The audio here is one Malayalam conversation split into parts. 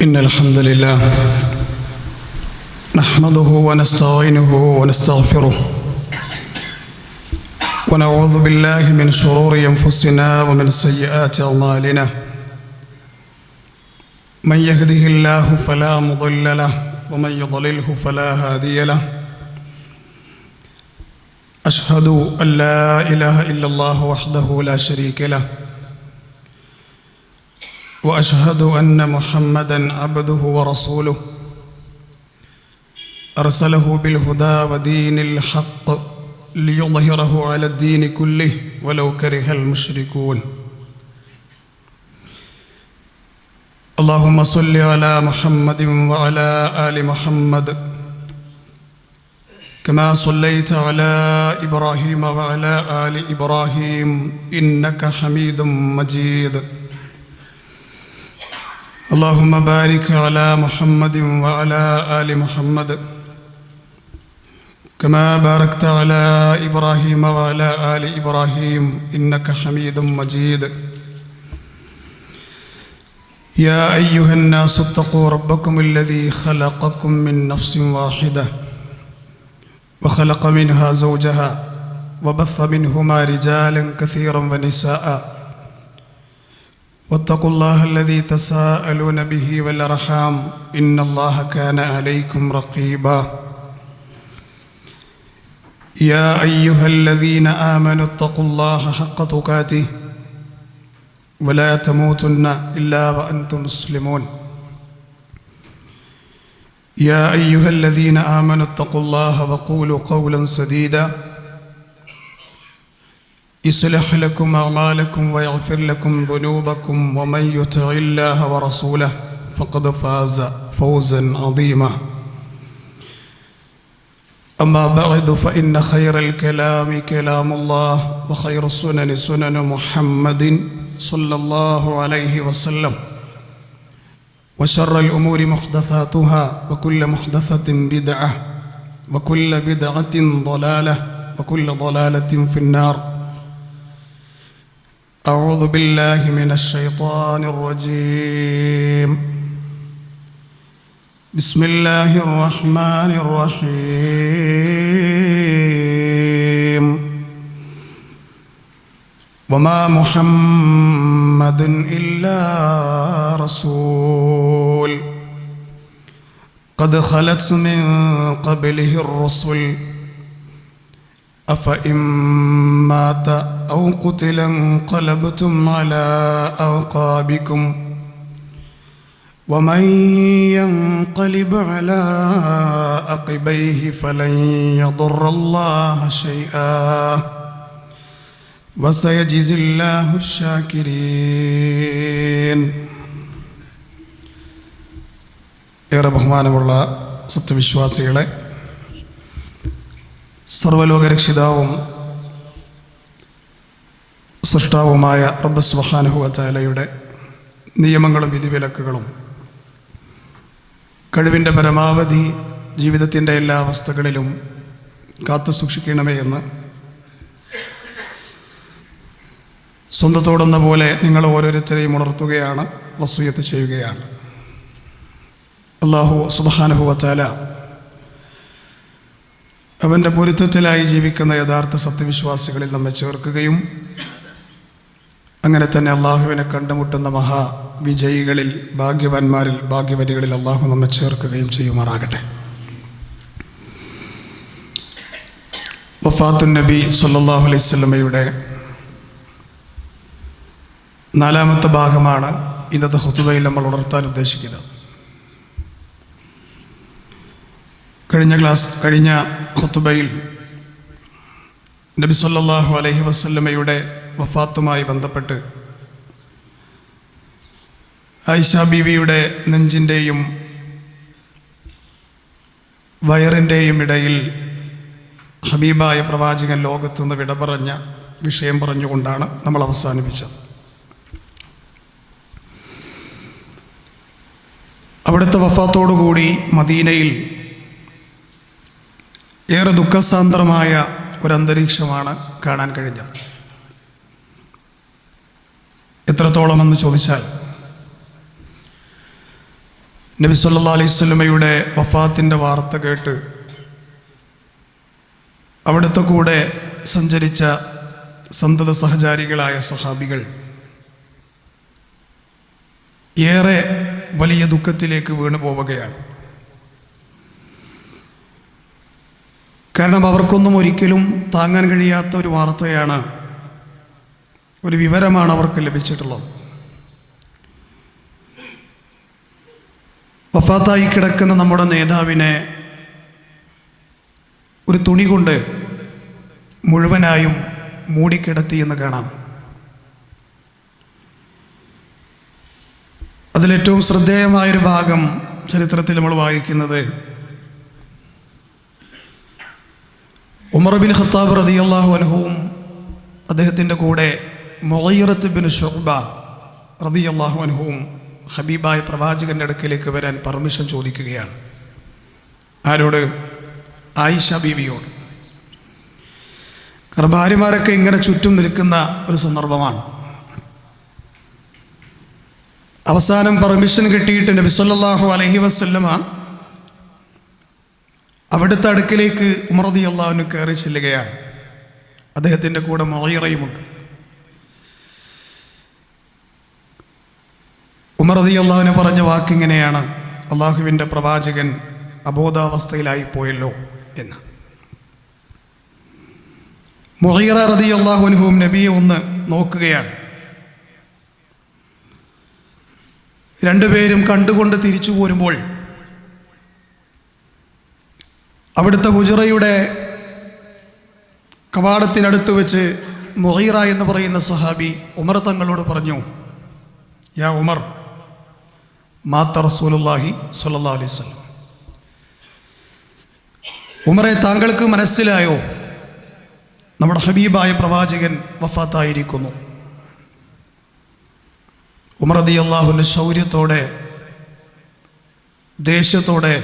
إن الحمد لله نحمده ونستعينه ونستغفره ونعوذ بالله من شرور أنفسنا ومن سيئات أعمالنا من يهده الله فلا مضل له ومن يضلله فلا هادي له أشهد أن لا إله إلا الله وحده لا شريك له وأشهد أن محمدًا عبده ورسوله أرسله بالهدى ودين الحق ليظهره على الدين كله ولو كره المشركون. اللهم صل على محمد وعلى آل محمد كما صليت على إبراهيم وعلى آل إبراهيم إنك حميد مجيد. اللهم بارك على محمد وعلى آل محمد كما باركت على إبراهيم وعلى آل إبراهيم إنك حميد مجيد. يا أيها الناس اتقوا ربكم الذي خلقكم من نفس واحدة وخلق منها زوجها وبث منهما رجالا كثيرا ونساء واتقوا الله الذي تساءلون به والأرحام إن الله كان عليكم رقيبا. يا أيها الذين آمنوا اتقوا الله حق تقاته ولا تموتن إلا وأنتم مسلمون. يا أيها الذين آمنوا اتقوا الله وقولوا قولا سديدا يصلح لكم أعمالكم ويغفر لكم ذنوبكم ومن يطع الله ورسوله فقد فاز فوزا عظيما. أما بعد فإن خير الكلام كلام الله وخير السنن سنن محمد صلى الله عليه وسلم وشر الأمور محدثاتها وكل محدثة بدعة وكل بدعة ضلالة وكل ضلالة في النار. أعوذ بالله من الشيطان الرجيم. بسم الله الرحمن الرحيم. وما محمد إلا رسول قد خلت من قبله الرسل أفإن مات أو قتل انقلبتم على أعقابكم ومن ينقلب على عقبيه فلن يضر الله شيئا وسيجزي الله الشاكرين. ഏറെ ബഹുമാനമുള്ള സത്യവിശ്വാസികളെ, സർവ്വലോകരക്ഷിതാവും സൃഷ്ടാവുമായ റബ്ബ് സുബ്ഹാനഹു വ തആലയുടെ നിയമങ്ങളും വിധിവിലക്കുകളും കഴിവിൻ്റെ പരമാവധി ജീവിതത്തിൻ്റെ എല്ലാ അവസ്ഥകളിലും കാത്തു സൂക്ഷിക്കണമേ എന്ന് സ്വന്തത്തോടെന്ന പോലെ നിങ്ങൾ ഓരോരുത്തരെയും ഉണർത്തുകയാണ്, വസിയ്യത്ത് ചെയ്യുകയാണ്. അല്ലാഹു സുബ്ഹാനഹു വ തആല അവൻ്റെ പൊരുത്തത്തിലായി ജീവിക്കുന്ന യഥാർത്ഥ സത്യവിശ്വാസികളിൽ നമ്മെ ചേർക്കുകയും അങ്ങനെ തന്നെ അള്ളാഹുവിനെ കണ്ടുമുട്ടുന്ന മഹാവിജയികളിൽ, ഭാഗ്യവാന്മാരിൽ, ഭാഗ്യവതികളിൽ അള്ളാഹു നമ്മെ ചേർക്കുകയും ചെയ്യുമാറാകട്ടെ. വഫാത്തുൻ നബി സല്ലല്ലാഹു അലൈഹി വസല്ലമയുടെ 4ാമത്തെ ഭാഗമാണ് ഇന്നത്തെ ഖുതുബയിൽ നമ്മൾ ഉണർത്താൻ ഉദ്ദേശിക്കുന്നത്. കഴിഞ്ഞ ഖുതുബയിൽ നബി സല്ലല്ലാഹു അലൈഹി വസല്ലമയുടെ വഫാത്തുമായി ബന്ധപ്പെട്ട് ആയിഷ ബീവിയുടെ നെഞ്ചിൻ്റെയും വയറിൻ്റെയും ഇടയിൽ ഹബീബായ പ്രവാചകൻ ലോകത്തുനിന്ന് വിട പറഞ്ഞ വിഷയം പറഞ്ഞുകൊണ്ടാണ് നമ്മൾ അവസാനിപ്പിച്ചത്. അവിടുത്തെ വഫാത്തോടുകൂടി മദീനയിൽ ഏറെ ദുഃഖസാന്ദ്രമായ ഒരന്തരീക്ഷമാണ് കാണാൻ കഴിഞ്ഞത്. എത്രത്തോളമെന്ന് ചോദിച്ചാൽ നബി സല്ലല്ലാഹു അലൈഹി വസല്ലമയുടെ വഫാത്തിൻ്റെ വാർത്ത കേട്ട് അവിടുത്തെ കൂടെ സഞ്ചരിച്ച സന്തത സഹചാരികളായ സ്വഹാബികൾ ഏറെ വലിയ ദുഃഖത്തിലേക്ക് വീണു പോവുകയാണ്. കാരണം അവർക്കൊന്നും ഒരിക്കലും താങ്ങാൻ കഴിയാത്ത ഒരു വാർത്തയാണ്, ഒരു വിവരമാണ് അവർക്ക് ലഭിച്ചിട്ടുള്ളത്. വഫാത്തായി കിടക്കുന്ന നമ്മുടെ നേതാവിനെ ഒരു തുണി കൊണ്ട് മുഴുവനായും മൂടിക്കിടത്തി എന്ന് കാണാം. അതിലേറ്റവും ശ്രദ്ധേയമായൊരു ഭാഗം ചരിത്രത്തിൽ നമ്മൾ വായിക്കുന്നത് ഉമർ ബിൻ ഖത്താബ് റളിയല്ലാഹു അൻഹുവും അദ്ദേഹത്തിൻ്റെ കൂടെ മുഗീറത്ത് ബിൻ ശുഅബ റളിയല്ലാഹു അൻഹുവും ഹബീബായ പ്രവാചകൻ്റെ അടുക്കലേക്ക് വരാൻ പെർമിഷൻ ചോദിക്കുകയാണ്. ആരോട്? ആയിഷ ബീവിയോട്. കാരണം ഭാര്യമാരൊക്കെ ഇങ്ങനെ ചുറ്റും നിൽക്കുന്ന ഒരു സന്ദർഭമാണ്. അവസാനം പെർമിഷൻ കിട്ടിയിട്ട് നബി സല്ലല്ലാഹു അലൈഹി വസല്ലമ അവിടുത്തെ അടുക്കലേക്ക് ഉമർ റളിയല്ലാഹു അൻഹു കയറി ചെല്ലുകയാണ്. അദ്ദേഹത്തിൻ്റെ കൂടെ മുഗീറയുമുണ്ട്. ഉമർ റളിയല്ലാഹു അൻഹു പറഞ്ഞ വാക്കിങ്ങനെയാണ്: അള്ളാഹുവിൻ്റെ പ്രവാചകൻ അബോധാവസ്ഥയിലായി പോയല്ലോ എന്ന്. മുഗീറ റളിയല്ലാഹു അൻഹുവും നബിയെ ഒന്ന് നോക്കുകയാണ്. രണ്ടുപേരും കണ്ടുകൊണ്ട് തിരിച്ചു പോരുമ്പോൾ അവിടുത്തെ ഹുജറയുടെ കവാടത്തിനടുത്ത് വെച്ച് മുഗീറ എന്ന് പറയുന്ന സഹാബി ഉമർ തങ്ങളോട് പറഞ്ഞു: യാ ഉമർ, മാത്ത റസൂലുള്ളാഹി സ്വല്ലല്ലാഹു അലൈഹി വസല്ലം. ഉമറെ, താങ്കൾക്ക് മനസ്സിലായോ? നമ്മുടെ ഹബീബായ പ്രവാചകൻ വഫാത്തായിരിക്കുന്നു. ഉമർ റളിയല്ലാഹു അൻഹു ശൗര്യത്തോടെ ദേഷ്യത്തോടെ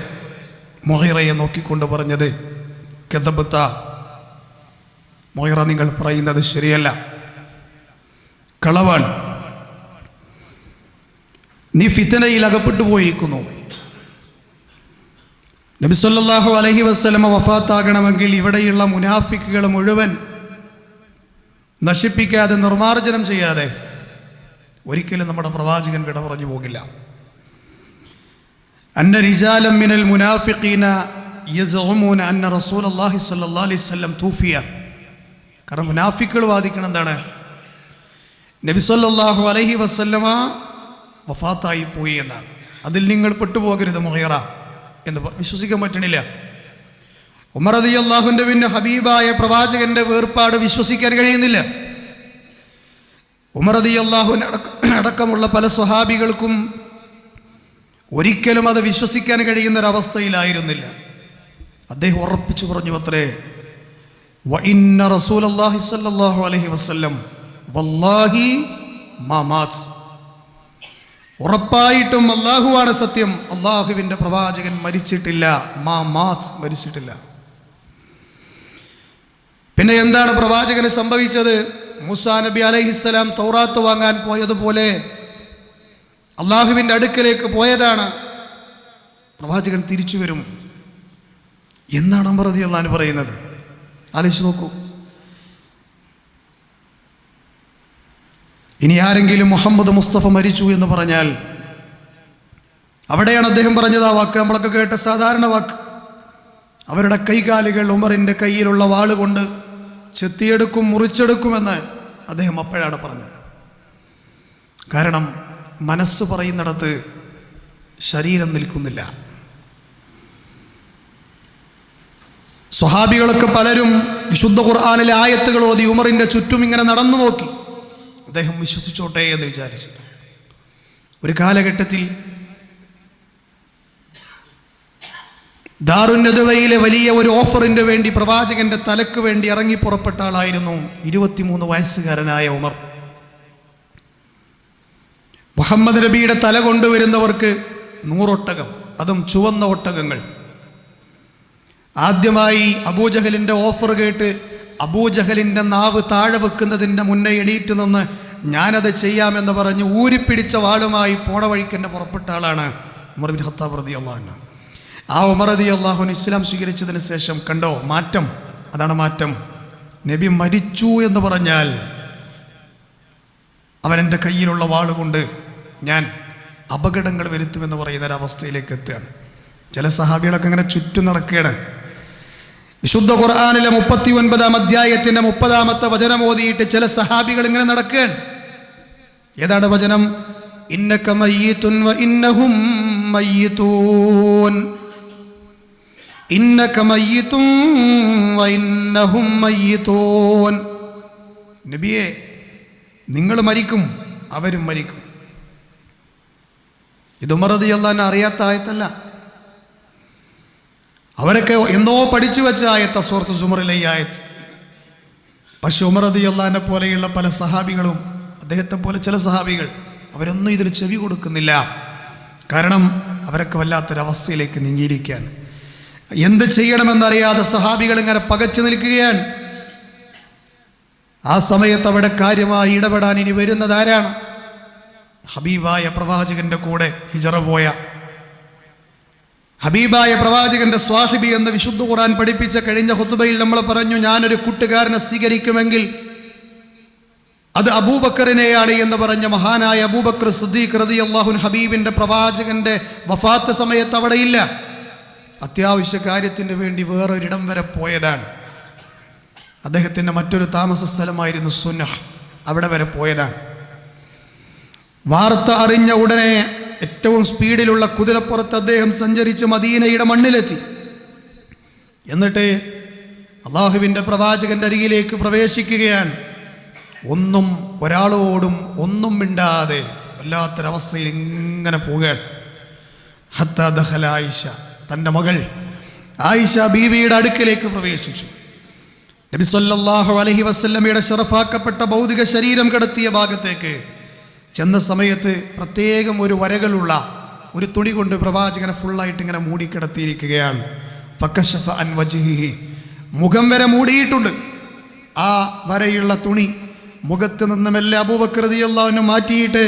മുഗീറയെ നോക്കിക്കൊണ്ട് പറഞ്ഞത്: കദബത മുഗീറ, നിങ്ങൾ പറയുന്നത് ശരിയല്ല, കളവാൻ. നീ ഫിത്നയിൽ അകപ്പെട്ടു പോയിരിക്കുന്നു. നബി സല്ലല്ലാഹു അലൈഹി വസല്ലമ വഫാത്താകണമെങ്കിൽ ഇവിടെയുള്ള മുനാഫിക്കുകൾ മുഴുവൻ നശിപ്പിക്കാതെ, നിർമാർജനം ചെയ്യാതെ ഒരിക്കലും നമ്മുടെ പ്രവാചകൻ വിട പറഞ്ഞു പോകില്ല. അന്ന റിജാലം മിനൽ മുനാഫിഖീന യസ്ഉമൂന അന്ന റസൂലുള്ളാഹി സ്വല്ലല്ലാഹു അലൈഹി വസല്ലം തൂഫിയ. കാരണം മുനാഫിക്കുകൾ വാദിക്കണം എന്താണ്? നബി സല്ലല്ലാഹു അലൈഹി വസല്ലമ വഫാത്തായി പോയി എന്നാണ്. അതിൽ നിങ്ങൾ പെട്ടുപോകരുത് മുഗീറ എന്ന് വിശ്വസിക്കാൻ പറ്റണില്ല. ഉമർ റളിയല്ലാഹു അൻഹു പിന്നെ ഹബീബായ പ്രവാചകന്റെ വേർപാട് വിശ്വസിക്കാൻ കഴിയുന്നില്ല. ഉമർ റളിയല്ലാഹു അൻഹു അടക്കമുള്ള പല സ്വഹാബികൾക്കും ഒരിക്കലും അത് വിശ്വസിക്കാൻ കഴിയുന്നൊരവസ്ഥയിലായിരുന്നില്ല. അദ്ദേഹം ഉറപ്പിച്ചു പറഞ്ഞു അത്രേ: വ ഇന്ന റസൂലല്ലാഹി സ്വല്ലല്ലാഹു അലൈഹി വസല്ലം വല്ലാഹി മാ മാത്. ഉറപ്പായിട്ടും അല്ലാഹുവാണ് സത്യം, അല്ലാഹുവിൻ്റെ പ്രവാചകൻ മരിച്ചിട്ടില്ല. മാ മാത്, മരിച്ചിട്ടില്ല. പിന്നെ എന്താണ് പ്രവാചകന് സംഭവിച്ചത്? മൂസാ നബി അലൈഹിസ്സലാം തൗറാത്ത് വാങ്ങാൻ പോയതുപോലെ അള്ളാഹുവിൻ്റെ അടുക്കലേക്ക് പോയതാണ്. പ്രവാചകൻ തിരിച്ചു വരും എന്നാണ് ഉമർ റളിയല്ലാഹു അൻഹു പറയുന്നത്. ആലോചിച്ച് നോക്കൂ. ഇനി ആരെങ്കിലും മുഹമ്മദ് മുസ്തഫ മരിച്ചു എന്ന് പറഞ്ഞാൽ അവിടെയാണ് അദ്ദേഹം പറഞ്ഞത് ആ വാക്ക്, നമ്മളൊക്കെ കേട്ട സാധാരണ വാക്ക്: അവരുടെ കൈകാലുകൾ ഉമറിൻ്റെ കയ്യിലുള്ള വാളുകൊണ്ട് ചെത്തിയെടുക്കും, മുറിച്ചെടുക്കുമെന്ന് അദ്ദേഹം അപ്പോഴാണ് പറഞ്ഞത്. കാരണം മനസ്സ് പറയുന്നിടത്ത് ശരീരം നിൽക്കുന്നില്ല. സ്വഹാബികളൊക്കെ പലരും വിശുദ്ധ ഖുർആനിലെ ആയത്തുകൾ ഓതി ഉമറിൻ്റെ ചുറ്റും ഇങ്ങനെ നടന്നു നോക്കി. അദ്ദേഹം വിശ്വസിച്ചോട്ടെ എന്ന് വിചാരിച്ചു. ഒരു കാലഘട്ടത്തിൽ ദാറുൻ നദവയിലെ വലിയ ഒരു ഓഫറിന് വേണ്ടി പ്രവാചകന്റെ തലക്ക് വേണ്ടി ഇറങ്ങി പുറപ്പെട്ട ആളായിരുന്നു 23 വയസ്സുകാരനായ ഉമർ. മുഹമ്മദ് നബിയുടെ തല കൊണ്ടുവരുന്നവർക്ക് 100 ഒട്ടകം, അതും ചുവന്ന ഒട്ടകങ്ങൾ. ആദ്യമായി അബൂജഹലിൻ്റെ ഓഫർ കേട്ട് അബൂജഹലിൻ്റെ നാവ് താഴെ വെക്കുന്നതിൻ്റെ മുന്നേ എണീറ്റ് നിന്ന് ഞാനത് ചെയ്യാമെന്ന് പറഞ്ഞ് ഊരിപ്പിടിച്ച വാളുമായി പോണ വഴിക്ക് തന്നെ പുറപ്പെട്ട ആളാണ് ഉമർ ബിൻ ഖത്താബ് റളിയല്ലാഹു അൻഹു. ആ ഉമർ റളിയല്ലാഹു അൻഹു ഇസ്ലാം സ്വീകരിച്ചതിന് ശേഷം കണ്ടോ മാറ്റം? അതാണ് മാറ്റം. നബി മരിച്ചു എന്ന് പറഞ്ഞാൽ അവൻ എൻ്റെ കയ്യിലുള്ള വാളുകൊണ്ട് ഞാൻ അപകടങ്ങൾ വരുത്തുമെന്ന് പറയുന്ന ഒരവസ്ഥയിലേക്ക് എത്തുകയാണ്. ചില സഹാബികളൊക്കെ ഇങ്ങനെ ചുറ്റും നടക്കുകയാണ്. വിശുദ്ധ ഖുർആനിലെ 39-ാം അധ്യായത്തിന്റെ 30-ാമത്തെ വചനം ഓതിയിട്ട് ചില സഹാബികൾ ഇങ്ങനെ നടക്കുകയാണ്. ഏതാണ് വചനം? ഇന്നക മയ്യിതുൻ വ ഇന്നഹും മയ്യിതൂൻ, ഇന്നക മയ്യിതുൻ വ ഇന്നഹും മയ്യിതൂൻ. നബിയെ, നിങ്ങൾ മരിക്കും, അവരും മരിക്കും. ഇത് ഉമർ റളിയല്ലാഹു അൻഹു അറിയാത്ത ആയത്തല്ല, അവരൊക്കെ എന്തോ പഠിച്ചു വെച്ച ആയത്ത സൂറത്ത് സുമറിലെ ഈ ആയത്ത്. പക്ഷെ ഉമർ റളിയല്ലാഹു അൻഹു പോലെയുള്ള പല സഹാബികളും, അദ്ദേഹത്തെ പോലെ ചില സഹാബികൾ, അവരൊന്നും ഇതിന് ചെവി കൊടുക്കുന്നില്ല. കാരണം അവരൊക്കെ വല്ലാത്തൊരവസ്ഥയിലേക്ക് നീങ്ങിയിരിക്കുകയാണ്. എന്ത് ചെയ്യണമെന്നറിയാതെ സഹാബികൾ ഇങ്ങനെ പകച്ചു നിൽക്കുകയാണ്. ആ സമയത്ത് അവിടെ കാര്യമായി ഇടപെടാൻ ഇനി വരുന്നത് ആരാണ്? ഹബീബായ പ്രവാചകന്റെ കൂടെ ഹിജറ പോയ, ഹബീബായ പ്രവാചകന്റെ സ്വാഹിബി എന്ന് വിശുദ്ധ ഖുർആൻ പഠിപ്പിച്ച കഴിഞ്ഞ ഖുതുബയിൽ നമ്മൾ പറഞ്ഞു, ഞാനൊരു കൂട്ടുകാരനെ സ്വീകരിക്കുമെങ്കിൽ അത് അബൂബക്കറിനെയാണ് എന്ന് പറഞ്ഞ മഹാനായ അബൂബക്കർ സിദ്ദീഖ് റളിയല്ലാഹു അൻഹു ഹബീബിന്റെ പ്രവാചകന്റെ വഫാത്ത് സമയത്ത് അവിടെ ഇല്ല. അത്യാവശ്യ കാര്യത്തിന് വേണ്ടി വേറൊരിടം വരെ പോയതാണ്. അദ്ദേഹത്തിൻ്റെ മറ്റൊരു താമസ സ്ഥലമായിരുന്നു സുന്നഹ്, അവിടെ വരെ പോയതാണ്. വാർത്ത അറിഞ്ഞ ഉടനെ ഏറ്റവും സ്പീഡിലുള്ള കുതിരപ്പുറത്ത് അദ്ദേഹം സഞ്ചരിച്ച് മദീനയുടെ മണ്ണിലെത്തി. എന്നിട്ട് അള്ളാഹുവിൻ്റെ പ്രവാചകന്റെ അരികിലേക്ക് പ്രവേശിക്കുകയാണ്. ഒരാളോടും ഒന്നും മിണ്ടാതെ വല്ലാത്തൊരവസ്ഥയിൽ ഇങ്ങനെ പോവുകയാണ്. ഹത്താ ദഖല ആയിഷ, തൻ്റെ മകൾ ആയിഷ ബീവിയുടെ അടുക്കലേക്ക് പ്രവേശിച്ചു. നബി സല്ലല്ലാഹു അലൈഹി വസല്ലമയുടെ ശറഫാക്കപ്പെട്ട ഭൗതിക ശരീരം കിടത്തിയ ഭാഗത്തേക്ക് ചെന്ന സമയത്ത് പ്രത്യേകം ഒരു വരകളുള്ള ഒരു തുണി കൊണ്ട് പ്രവാചകനെ ഫുള്ളായിട്ട് ഇങ്ങനെ മൂടിക്കിടത്തിയിരിക്കുകയാണ്. ഫകശഫ അൻ വജ്ഹിഹി, മുഖം വരെ മൂടിയിട്ടുണ്ട്. ആ വരയുള്ള തുണി മുഖത്ത് നിന്ന് മെല്ലെ അബൂബക്കർ റളിയല്ലാഹു അൻഹു മാറ്റിയിട്ട്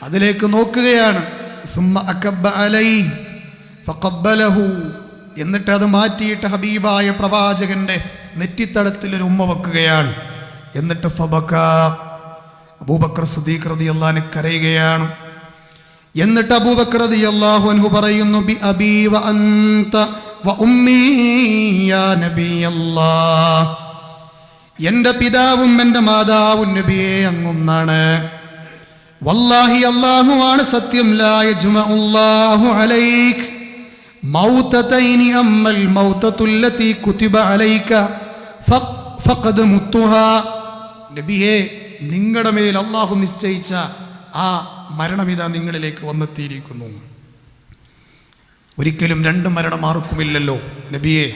അതിലേക്ക് നോക്കുകയാണ്. സുമ്മ അകബ്ബ അലൈഹി ഫഖബ്ബലഹു, എന്നിട്ട് അത് മാറ്റിയിട്ട് ഹബീബായ പ്രവാചകന്റെ നെറ്റിത്തടത്തിൽ ഒരു ഉമ്മ വെക്കുകയാണ്. എന്നിട്ട് ഫബക, അബൂബക്കർ സിദ്ദീഖ് റളിയല്ലാഹു അൻഹു കരയുകയാണ്. എന്നിട്ട് അബൂബക്കർ റളിയല്ലാഹു അൻഹു പറയുന്നു, ബി അബീ വ അൻത വ ഉമ്മീ യാ നബിയല്ലാഹ്, എൻ്റെ പിതാവും എൻ്റെ മാതാവും നബിയെ അങ്ങൊന്നാണ്. വല്ലാഹി, അല്ലാഹുവാണ് സത്യം, ലാ യജ്മഉല്ലാഹു അലൈക മൗതതൈനി അമ്മൽ മൗതതുല്ലതി കുതിബ അലൈക ഫഖദ് മുത്തുഹാ. നബിയെ, നിങ്ങളുടെ മേൽ അള്ളാഹു നിശ്ചയിച്ച ആ മരണമിതാ നിങ്ങളിലേക്ക് വന്നെത്തിയിരിക്കുന്നു. ഒരിക്കലും രണ്ട് മരണം ആർക്കുമില്ലല്ലോ നബിയെ,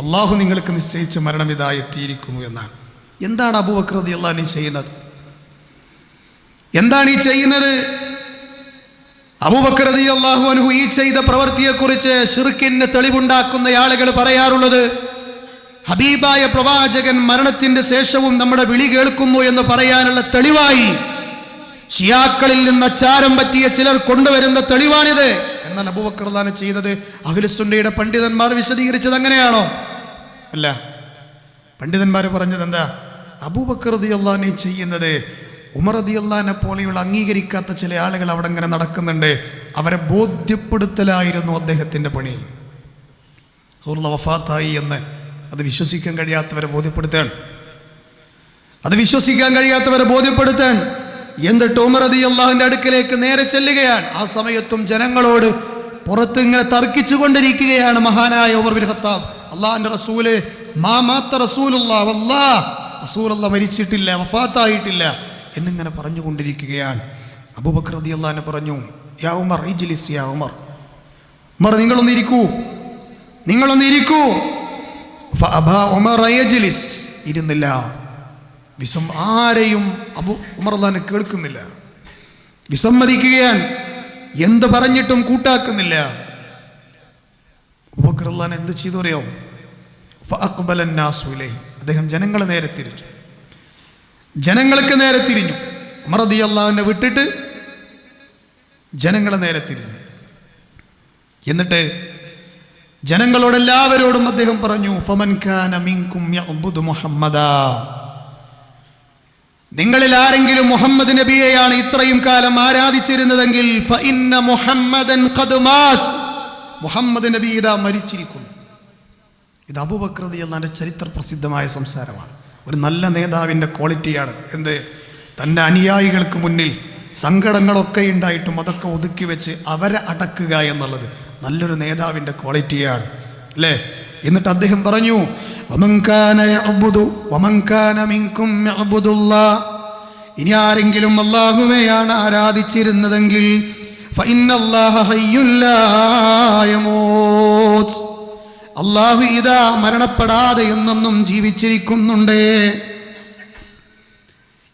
അള്ളാഹു നിങ്ങൾക്ക് നിശ്ചയിച്ച മരണമിതാ എത്തിയിരിക്കുന്നു എന്നാണ്. എന്താണ് അബൂബക്കർ റളിയല്ലാഹു അൻഹു ചെയ്യുന്നത്? എന്താണ് ഈ ചെയ്യുന്നത്? അബൂബക്കർ റളിയല്ലാഹു അൻഹു ഈ ചെയ്ത പ്രവൃത്തിയെക്കുറിച്ച് ശിർക്കിന് തെളിവുണ്ടാക്കുന്ന ആളുകൾ പറയാറുള്ളത്, ഹബീബായ പ്രവാചകൻ മരണത്തിന്റെ ശേഷവും നമ്മുടെ വിളി കേൾക്കുന്നു എന്ന് പറയാനുള്ള തെളിവായി ഷിയാക്കളിൽ നിന്ന് അച്ചാരം പറ്റിയ ചിലർ കൊണ്ടുവരുന്ന തെളിവാണിത്. എന്നാൽ അബൂബക്കർ റളിയല്ലാഹു അൻഹു ചെയ്തത് അഹ്ലുസുന്നയുടെ പണ്ഡിതന്മാർ വിശദീകരിച്ചത് അങ്ങനെയാണോ? അല്ല. പണ്ഡിതന്മാർ പറഞ്ഞത് എന്താ? അബൂബക്കർ റളിയല്ലാഹു അൻഹു ചെയ്യുന്നത് ഉമർ റളിയല്ലാഹു അൻഹു പോലെയുള്ള അംഗീകരിക്കാത്ത ചില ആളുകൾ അവിടെ ഇങ്ങനെ നടക്കുന്നുണ്ട്, അവരെ ബോധ്യപ്പെടുത്തലായിരുന്നു അദ്ദേഹത്തിൻ്റെ പണി. റസൂലുള്ളാഹി വഫാത്തായി എന്ന് അത് വിശ്വസിക്കാൻ കഴിയാത്തവരെ ബോധ്യപ്പെടുത്താൻ, ബോധ്യപ്പെടുത്താൻ. എന്നിട്ട് ഉമർ റളിയല്ലാഹു അൻഹുവിന്റെ അടുക്കലേക്ക് നേരെ ചെല്ലുകയാണ്. ആ സമയത്തും ജനങ്ങളോട് പുറത്ത് ഇങ്ങനെ തർക്കിച്ചു കൊണ്ടിരിക്കുകയാണ് മഹാനായ ഉമർ ബിൻ ഖത്താബ്. അള്ളാഹുവിന്റെ റസൂല് റസൂലുള്ളാഹി മരിച്ചിട്ടില്ല, വഫാത്തായിട്ടില്ല എന്നിങ്ങനെ പറഞ്ഞുകൊണ്ടിരിക്കുകയാണ്. അബൂബക്കർ റളിയല്ലാഹു അൻഹു പറഞ്ഞു, യാ ഉമർ ഇജ്ലിസ്, യാ ഉമർ, നിങ്ങളൊന്ന് ഇരിക്കൂ. ഫഅബാ ഉമർ യജ്ലിസ്, ഇരുന്നില്ല. ആരെയും ഉമർ റളിയല്ലാഹു അൻഹു കേൾക്കുന്നില്ല, വിസമ്മതിക്കുകയാണ്. എന്ത് പറഞ്ഞിട്ടും കൂട്ടാക്കുന്നില്ല. അബൂബക്കർ റളിയല്ലാഹു അൻഹു എന്ത് ചെയ്തു അറിയോ? ഫഅഖ്ബല അന്നാസു ഇലൈഹി, അദ്ദേഹം ജനങ്ങൾക്ക് നേരെ തിരിഞ്ഞു. ഉമർ റളിയല്ലാഹു അൻഹു വിട്ടിട്ട് ജനങ്ങളെ നേരെ തിരിഞ്ഞു. എന്നിട്ട് ജനങ്ങളോടെല്ലാവരോടും അദ്ദേഹം പറഞ്ഞു, ഫമൻ കാന മിൻകും യഅ്ബുദു മുഹമ്മദാ, നിങ്ങളിൽ ആരെങ്കിലും മുഹമ്മദ് നബിയെയാണ് ഇത്രയും കാലം ആരാധിച്ചിരുന്നതെങ്കിൽ ഫഇന്ന മുഹമ്മദൻ ഖദ് മാത്, മുഹമ്മദ് നബി ഇതാ മരിച്ചിരിക്കുന്നു. ഇത് അബൂബക്കർ റളിയല്ലാഹുവിന്റെ ചരിത്ര പ്രസിദ്ധമായ സംസാരമാണ്. ഒരു നല്ല നേതാവിൻ്റെ ക്വാളിറ്റിയാണ് എന്ത്, തൻ്റെ അനുയായികൾക്ക് മുന്നിൽ സങ്കടങ്ങളൊക്കെ ഉണ്ടായിട്ടും അതൊക്കെ ഒതുക്കി വെച്ച് അവരെ അടക്കുക എന്നുള്ളത് നല്ലൊരു നേതാവിൻ്റെ ക്വാളിറ്റിയാണ് അല്ലേ. എന്നിട്ട് അദ്ദേഹം പറഞ്ഞു, ഇനി ആരെങ്കിലും അല്ലാഹുവെയാണ് ആരാധിച്ചിരുന്നതെങ്കിൽ അല്ലാഹു ഇതാ മരണപ്പെടാതെ എന്നൊന്നും ജീവിച്ചിരിക്കുന്നുണ്ട്.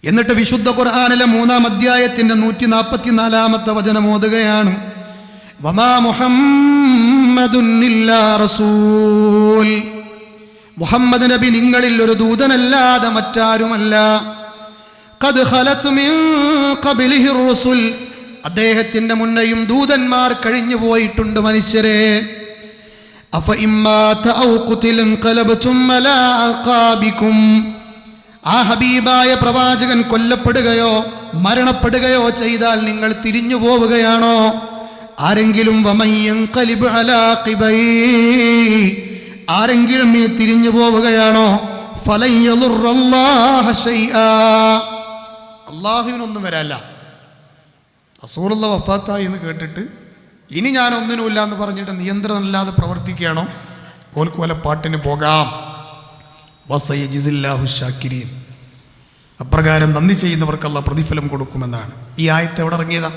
എന്നിട്ട് വിശുദ്ധ ഖുർആനിലെ 3-ാം അധ്യായത്തിന്റെ 144-ാമത്തെ വചനം ഓതുകയാണ്, വമാ മുഹമ്മദുൻ ഇല്ലാ റസൂൽ, മുഹമ്മദ് നബി നിങ്ങളിൽ ഒരു ദൂതനല്ലാതെ മറ്റാരുമല്ല. ഖദ് ഖലത് മിൻ ഖബ്ലിഹി റുസുൽ, അദ്ദേഹത്തിന്റെ മുന്നേയും ദൂതന്മാർ കഴിഞ്ഞു പോയിട്ടുണ്ട് മനുഷ്യരെ. അഫ ഇമ്മാത ഔ ഖുതില ഖലബതും അലാ അഖാബികും, ആ ഹബീബായ പ്രവാചകൻ കൊല്ലപ്പെടുകയോ മരണപ്പെടുകയോ ചെയ്താൽ നിങ്ങൾ തിരിഞ്ഞു പോവുകയാണോ? ആരെങ്കിലും വമയ്യൻഖലിബ് അലാ ഖിബൈ, ആരെങ്കിലും ഇനി തിരിഞ്ഞു പോവുകയാണോ? ഫലൻ യളുറല്ലാഹ ശൈആ, അല്ലാഹുവിനൊന്നും വരാല്ല. റസൂലുള്ളാഹി വഫാത്തായി എന്ന് കേട്ടിട്ട് ഇനി ഞാൻ ഒന്നിനുമില്ല എന്ന് പറഞ്ഞിട്ട് നിയന്ത്രണമില്ലാതെ പ്രവർത്തിക്കുകയാണോ? ഓൽക്ക് വല്ല പാട്ടിന് പോകാം. വസയജിസില്ലാഹു ശാക്കിരീൻ, അപ്രകാരം നന്ദി ചെയ്യുന്നവർക്ക് അല്ലാഹു പ്രതിഫലം കൊടുക്കുമെന്നാണ്. ഈ ആയത്ത് എവിടെ ഇറങ്ങിയതാ?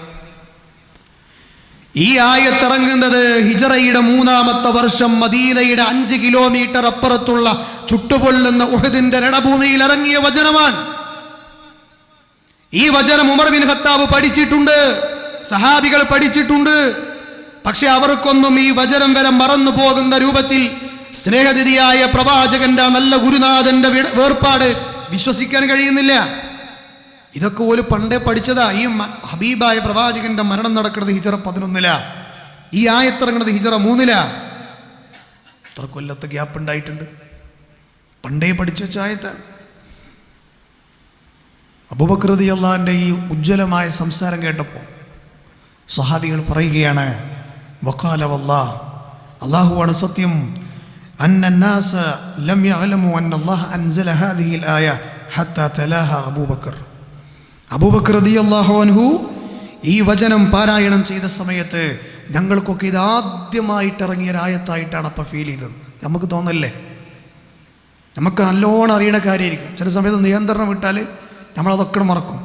ഈ ആയത്ത് ഇറങ്ങുന്നത് ഹിജറയുടെ 3-ാമത്തെ വർഷം മദീനയുടെ 5 കിലോമീറ്റർ അപ്പുറത്തുള്ള ചുട്ടുപൊള്ളുന്ന ഉഹദിന്റെ രണഭൂമിയിൽ ഇറങ്ങിയ വചനമാണ്. ഈ വചനം ഉമർ ബിൻ ഖത്താബ് പഠിച്ചിട്ടുണ്ട്, സഹാബികൾ പഠിച്ചിട്ടുണ്ട്. പക്ഷെ അവർക്കൊന്നും ഈ വചനം വരെ മറന്നു പോകുന്ന രൂപത്തിൽ സ്നേഹനിധിയായ പ്രവാചകന്റെ നല്ല ഗുരുനാഥന്റെ വേർപാട് വിശ്വസിക്കാൻ കഴിയുന്നില്ല. ഇതൊക്കെ ഒരു പണ്ടേ പഠിച്ചതാ. ഈ ഹബീബായ പ്രവാചകന്റെ മരണം നടക്കുന്നത് ഹിജറ 11-ലാ, ഈ ആയത്തിറങ്ങുന്നത് ഹിജറ 3-ലാ. എത്ര കൊല്ലത്തെ ഗ്യാപ്പ് ഉണ്ടായിട്ടുണ്ട്. പണ്ടേ പഠിച്ചു വെച്ച ആയത്താണ്. അബൂബക്കർ റളിയല്ലാഹുവിന്റെ ഈ ഉജ്ജ്വലമായ സംസാരം കേട്ടപ്പോൾ സ്വഹാബികൾ പറയുകയാണ്, വഖാല വല്ലാഹ്, അല്ലാഹുവാണ് സത്യം, അന്നന്നാസ ലം യഅലമു അന്നല്ലാഹ അൻസല ഹാദിഹിൽ ആയ ഹത്താ തലാഹ അബൂബക്കർ. അബൂബക്കർ റളിയല്ലാഹു അൻഹു ഈ വചനം പാരായണം ചെയ്ത സമയത്ത് ഞങ്ങൾക്കൊക്കെ ഇത് ആദ്യമായിട്ട് ഇറങ്ങിയ ഒരായത്തായിട്ടാണ് അപ്പം ഫീൽ ചെയ്തത്. നമുക്ക് തോന്നല്ലേ? നമുക്ക് നല്ലോണം അറിയണ കാര്യമായിരിക്കും. ചില സമയത്ത് നിയന്ത്രണം വിട്ടാൽ നമ്മളതൊക്കെ മറക്കും.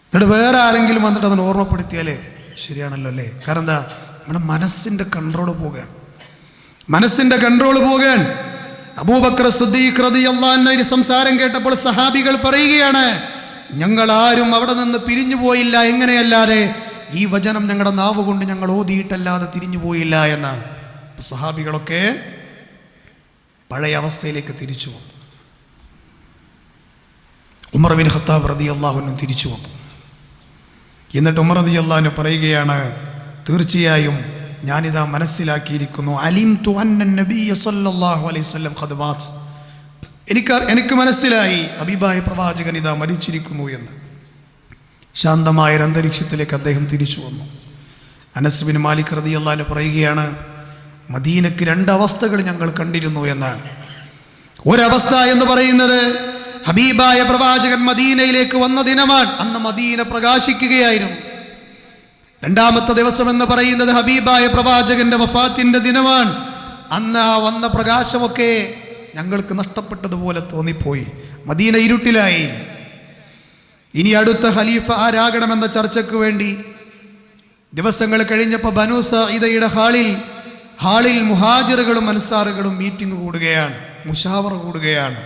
എന്നിട്ട് വേറെ ആരെങ്കിലും വന്നിട്ട് അതിനെ ഓർമ്മപ്പെടുത്തിയാലേ ശരിയാണല്ലോ അല്ലേ? കാരണം എന്താ, നമ്മുടെ മനസ്സിൻ്റെ കൺട്രോൾ പോകാൻ, മനസ്സിൻ്റെ കൺട്രോൾ പോകാൻ. അബൂബക്കർ സിദ്ദീഖ് റളിയല്ലാഹു അൻഹുവിന്റെ സംസാരം കേട്ടപ്പോൾ സഹാബികൾ പറയുകയാണ്, ഞങ്ങൾ ആരും അവിടെ നിന്ന് പിരിഞ്ഞു പോയില്ല. എങ്ങനെയല്ലാതെ ഈ വചനം ഞങ്ങളുടെ നാവ് കൊണ്ട് ഞങ്ങൾ ഓതിയിട്ടല്ലാതെ തിരിഞ്ഞു പോയില്ല എന്നാണ്. സഹാബികളൊക്കെ പഴയ അവസ്ഥയിലേക്ക് തിരിച്ചു വന്നു. ഉമർ ബിൻ ഖത്താബ് റളിയല്ലാഹു അൻഹു തിരിച്ചു വന്നു. എന്നിട്ട് ഉമർ റളിയല്ലാഹു അൻഹു പറയുകയാണ്, തീർച്ചയായും ഞാനിതാ മനസ്സിലാക്കിയിരിക്കുന്നു, അലിംതു അന്ന നബിയ സല്ലല്ലാഹു അലൈഹി വസല്ലം ഖദ് മാത്, എനിക്ക് മനസ്സിലായി ഹബീബായ പ്രവാചകൻ ഇതാ മരിച്ചിരിക്കുന്നു എന്ന്. ശാന്തമായ ഒരു അന്തരീക്ഷത്തിലേക്ക് അദ്ദേഹം തിരിച്ചു വന്നു. അനസ് ബിൻ മാലിക് റളിയല്ലാഹു അൻഹു പറയുകയാണ്, മദീനയ്ക്ക് 2 അവസ്ഥകൾ ഞങ്ങൾ കണ്ടിരുന്നു എന്നാണ്. ഒരവസ്ഥ എന്ന് പറയുന്നത് ഹബീബായ പ്രവാചകൻ മദീനയിലേക്ക് വന്ന ദിനമാണ്. അന്ന് മദീന പ്രകാശിക്കുകയായിരുന്നു. 2ാമത്തെ ദിവസം എന്ന് പറയുന്നത് ഹബീബായ പ്രവാചകന്റെ വഫാത്തിന്റെ ദിനമാണ്. അന്ന് ആ വന്ന പ്രകാശമൊക്കെ ഞങ്ങൾക്ക് നഷ്ടപ്പെട്ടതുപോലെ തോന്നിപ്പോയി. മദീന ഇരുട്ടിലായി. ഇനി അടുത്ത ഖലീഫ ആരാകണമെന്ന ചർച്ചയ്ക്ക് വേണ്ടി ദിവസങ്ങൾ കഴിഞ്ഞപ്പോൾ ബനൂ സഈദയുടെ ഹാളിൽ മുഹാജിറുകളും അൻസാറുകളും മീറ്റിംഗ് കൂടുകയാണ്, മുശാവറ കൂടുകയാണ്.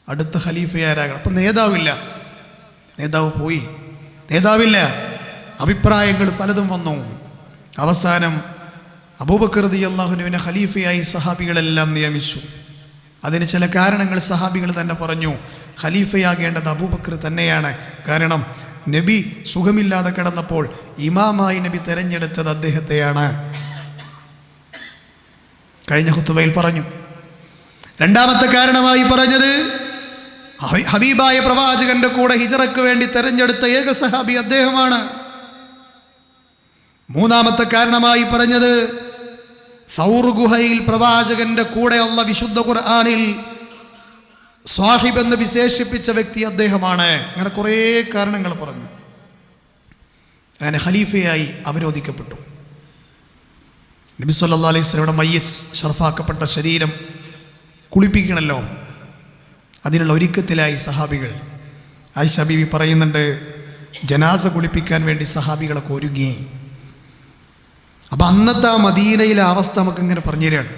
അടുത്ത ഖലീഫ ആരാകണം. അപ്പം നേതാവില്ല, നേതാവ് പോയി, നേതാവില്ല. അഭിപ്രായങ്ങൾ പലതും വന്നു. അവസാനം അബൂബക്കർ റളിയല്ലാഹു അൻഹുവിനെ ഖലീഫയായി സഹാബികളെല്ലാം നിയമിച്ചു. അതിന് ചില കാരണങ്ങൾ സഹാബികൾ തന്നെ പറഞ്ഞു. ഖലീഫയാകേണ്ടത് അബൂബക്കർ തന്നെയാണ്. കാരണം നബി സുഖമില്ലാതെ കിടന്നപ്പോൾ ഇമാമായി നബി തിരഞ്ഞെടുത്തത് അദ്ദേഹത്തെയാണ്. കഴിഞ്ഞ ഖുതുബയിൽ പറഞ്ഞു. രണ്ടാമത്തെ കാരണമായി പറഞ്ഞത് ഹബീബായ പ്രവാചകന്റെ കൂടെ ഹിജറയ്ക്ക് വേണ്ടി തെരഞ്ഞെടുത്ത ഏക സഹാബി അദ്ദേഹമാണ്. മൂന്നാമത്തെ കാരണമായി പറഞ്ഞത് സൗർ ഗുഹയിൽ പ്രവാചകന്റെ കൂടെ അല്ലാഹു വിശുദ്ധ ഖുർആനിൽ സ്വാഹിബ് എന്ന് വിശേഷിപ്പിച്ച വ്യക്തി അദ്ദേഹമാണ്. അങ്ങനെ കുറേ കാരണങ്ങൾ പറഞ്ഞു. അങ്ങനെ ഖലീഫയായി അവരോധിക്കപ്പെട്ടു. നബി സല്ലല്ലാഹു അലൈഹി വസല്ലമയുടെ മയ്യിത്ത് ഷർഫാക്കപ്പെട്ട ശരീരം കുളിപ്പിക്കണമല്ലോ, അതിനുള്ള ഒരുക്കത്തിലായി സഹാബികൾ. ആയിഷ ബീവി പറയുന്നുണ്ട്, ജനാസ കുളിപ്പിക്കാൻ വേണ്ടി സഹാബികളൊക്കെ ഒരുങ്ങി. അപ്പം അന്നത്തെ ആ മദീനയിലെ അവസ്ഥ നമുക്ക് ഇങ്ങനെ പറഞ്ഞു തരികയാണ്.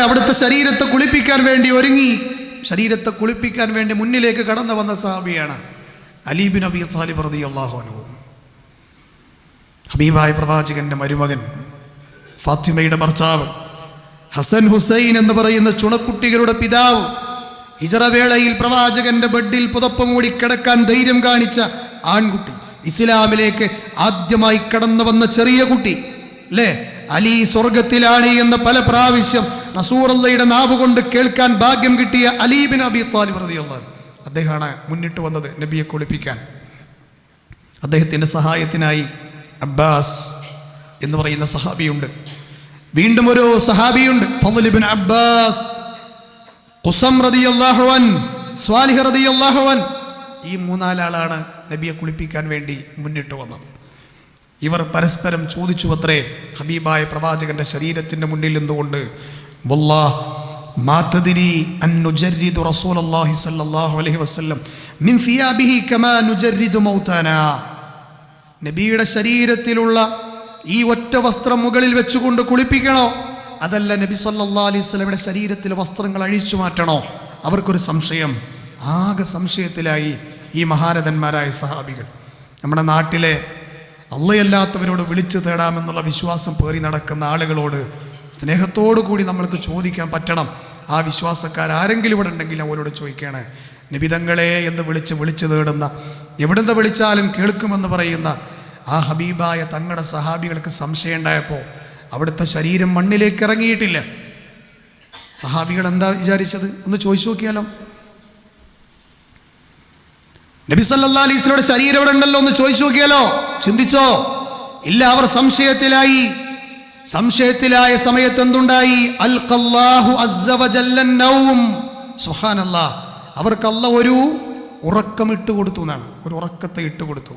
അവിടുത്തെ ശരീരത്തെ കുളിപ്പിക്കാൻ വേണ്ടി ഒരുങ്ങി, ശരീരത്തെ കുളിപ്പിക്കാൻ വേണ്ടി മുന്നിലേക്ക് കടന്നു വന്ന സഹാബിയാണ് അലി ബിൻ അബി ത്വാലിബ് റളിയല്ലാഹു അൻഹു. ഹബീബായ പ്രവാചകന്റെ മരുമകൻ, ഫാത്തിമയുടെ ഭർത്താവ്, ഹസൻ ഹുസൈൻ എന്ന് പറയുന്ന ചുണക്കുട്ടികളുടെ പിതാവ്, ഹിജറ വേളയിൽ പ്രവാചകന്റെ ബെഡിൽ പുതപ്പ് മൂടി കിടക്കാൻ ധൈര്യം കാണിച്ച ആൺകുട്ടി, ഇസ്ലാമിലേക്ക് ആദ്യമായി കടന്നു വന്ന ചെറിയ കുട്ടി അല്ലേ, അലി സ്വർഗത്തിലാണ് എന്ന് പല പ്രാവശ്യം റസൂലുള്ളാഹിയുടെ നാവ് കൊണ്ട് കേൾക്കാൻ ഭാഗ്യം കിട്ടിയ അലി ബിൻ അബി ത്വാലിബ് റളിയല്ലാഹു അൻഹു അദ്ദേഹമാണ് മുന്നിട്ട് വന്നത് നബിയെ കുളിപ്പിക്കാൻ. അദ്ദേഹത്തിൻ്റെ സഹായത്തിനായി അബ്ബാസ് എന്ന് പറയുന്ന സഹാബിയുണ്ട്. വീണ്ടും ഒരു സഹാബിയുണ്ട്, ഫളൽ ഇബ്നു അബ്ബാസ്, ഖുസം റളിയല്ലാഹു അൻഹു, സ്വാലിഹ് റളിയല്ലാഹു അൻഹു. ഈ മൂന്നാലാളാണ് നബിയെ കുളിപ്പിക്കാൻ വേണ്ടി മുന്നിട്ട് വന്നത്. ഇവർ പരസ്പരം ചോദിച്ചു അത്രേ, ഹബീബായ പ്രവാചകന്റെ ശരീരത്തിന്റെ മുന്നിൽ നിന്നുകൊണ്ട്, വല്ലാഹ് മാ തദ്രി അൻ നുജർരിദു റസൂലുള്ളാഹി സ്വല്ലല്ലാഹു അലൈഹി വസല്ലം മിൻ സിയാബിഹി കമാ നുജർരിദു മൗതാനാ. നബിയുടെ ശരീരത്തിലുള്ള ഈ ഒറ്റ വസ്ത്രം മുകളിൽ വെച്ചുകൊണ്ട് കുളിപ്പിക്കണോ, അതല്ല നബി സല്ലല്ലാഹു അലൈഹി വസല്ലമയുടെ ശരീരത്തിലെ വസ്ത്രങ്ങൾ അഴിച്ചു മാറ്റണോ? അവർക്കൊരു സംശയം. ആകെ സംശയത്തിലായി ഈ മഹാരഥന്മാരായ സഹാബികൾ. നമ്മുടെ നാട്ടിലെ അള്ളയല്ലാത്തവരോട് വിളിച്ചു തേടാമെന്നുള്ള വിശ്വാസം പേറി നടക്കുന്ന ആളുകളോട് സ്നേഹത്തോടു കൂടി നമ്മൾക്ക് ചോദിക്കാൻ പറ്റണം. ആ വിശ്വാസക്കാരാരെങ്കിലും ഇവിടെ ഉണ്ടെങ്കിൽ അവരോട് ചോദിക്കുകയാണ്, നബിതങ്ങളെ എന്ന് വിളിച്ചു തേടുന്ന, എവിടുന്ന് വിളിച്ചാലും കേൾക്കുമെന്ന് പറയുന്ന ആ ഹബീബായ തങ്ങളുടെ സഹാബികൾക്ക് സംശയം ഉണ്ടായപ്പോൾ അവിടുത്തെ ശരീരം മണ്ണിലേക്ക് ഇറങ്ങിയിട്ടില്ല. സഹാബികൾ എന്താ വിചാരിച്ചത് ഒന്ന് ചോദിച്ചു നോക്കിയാലോ. നബി സല്ലല്ലാഹു അലൈഹി വസല്ലമയുടെ ശരീരം ഇവിടെ ഉണ്ടല്ലോ ഒന്ന് ചോദിച്ചു നോക്കിയാലോ, ചിന്തിച്ചോ? ഇല്ല, അവർ സംശയത്തിലായ സമയത്ത് എന്തുണ്ടായി? അൽഖല്ലാഹു അസ്സ വജല്ല നൗം. സുബ്ഹാനല്ലാഹ്, അവർക്ക് അല്ലാഹു ഒരു ഉറക്കം ഇട്ടുകൊടുത്തു എന്നാണ്, ഒരു ഉറക്കത്തെ ഇട്ടുകൊടുത്തു.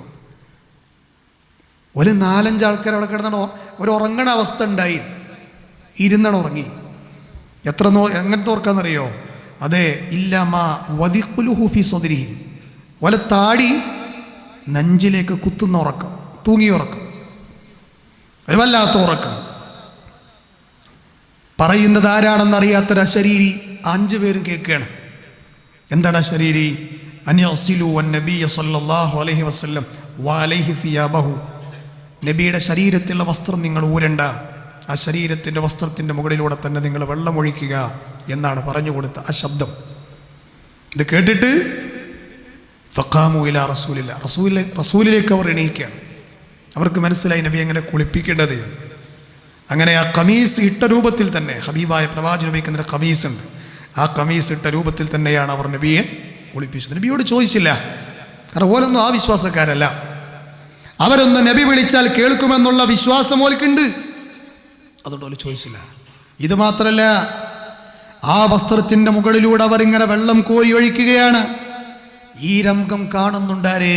ഒരു 4-5 ആൾക്കാർ അവിടെ കിടന്ന ഒരു ഉറങ്ങണ അവസ്ഥ ഉണ്ടായി, ഇരുന്നണം ഉറങ്ങി. എങ്ങനത്തെ ഉറക്കാന്നറിയോ? അതെ, ഇല്ലമാ വദിഖുലുഹു ഫി സദ്രിഹി, വല താടി നെഞ്ചിലേക്ക് കുത്തുന്ന ഉറക്കം, തൂങ്ങിയ ഉറക്കം, ഒരു വല്ലാത്ത ഉറക്കം. പറയുന്നത് ആരാണെന്നറിയാത്തൊരു അശരീരി 5 പേരും കേൾക്കുകയാണ്. എന്താണ് അശരീരി? അൻയസിലു വന്നബിയ സല്ലല്ലാഹു അലൈഹി വസല്ലം വഅലൈഹി സിയാബഹു. നബിയുടെ ശരീരത്തിലുള്ള വസ്ത്രം നിങ്ങൾ ഊരണ്ട, ആ ശരീരത്തിൻ്റെ വസ്ത്രത്തിൻ്റെ മുകളിലൂടെ തന്നെ നിങ്ങൾ വെള്ളമൊഴിക്കുക എന്നാണ് പറഞ്ഞു കൊടുത്ത ആ ശബ്ദം. ഇത് കേട്ടിട്ട് ഫഖാമു ഇലാ റസൂലില്ല, റസൂലിലേക്ക് അവർ എണീക്കുകയാണ്. അവർക്ക് മനസ്സിലായി നബി എങ്ങനെ കുളിപ്പിക്കേണ്ടത്. അങ്ങനെ ആ കമീസ് ഇട്ട രൂപത്തിൽ തന്നെ, ഹബീബായ പ്രവാചകൻ ഉപയോഗിക്കുന്ന കമീസ് ഉണ്ട്, ആ കമീസ് ഇട്ട രൂപത്തിൽ തന്നെയാണ് അവർ നബിയെ കുളിപ്പിച്ചത്. നബിയോട് ചോദിച്ചില്ല, കാരണം ഓലൊന്നും ആ വിശ്വാസക്കാരല്ല. അവരൊന്ന് നബി വിളിച്ചാൽ കേൾക്കുമെന്നുള്ള വിശ്വാസം ഓൽക്കുണ്ട്, അതുകൊണ്ട് ഓല് ചോദിച്ചില്ല. ഇത് മാത്രല്ല, ആ വസ്ത്രത്തിൻ്റെ മുകളിലൂടെ അവരിങ്ങനെ വെള്ളം കോരി ഒഴിക്കുകയാണ്. ഈ രംഗം കാണുന്നുണ്ടാര്?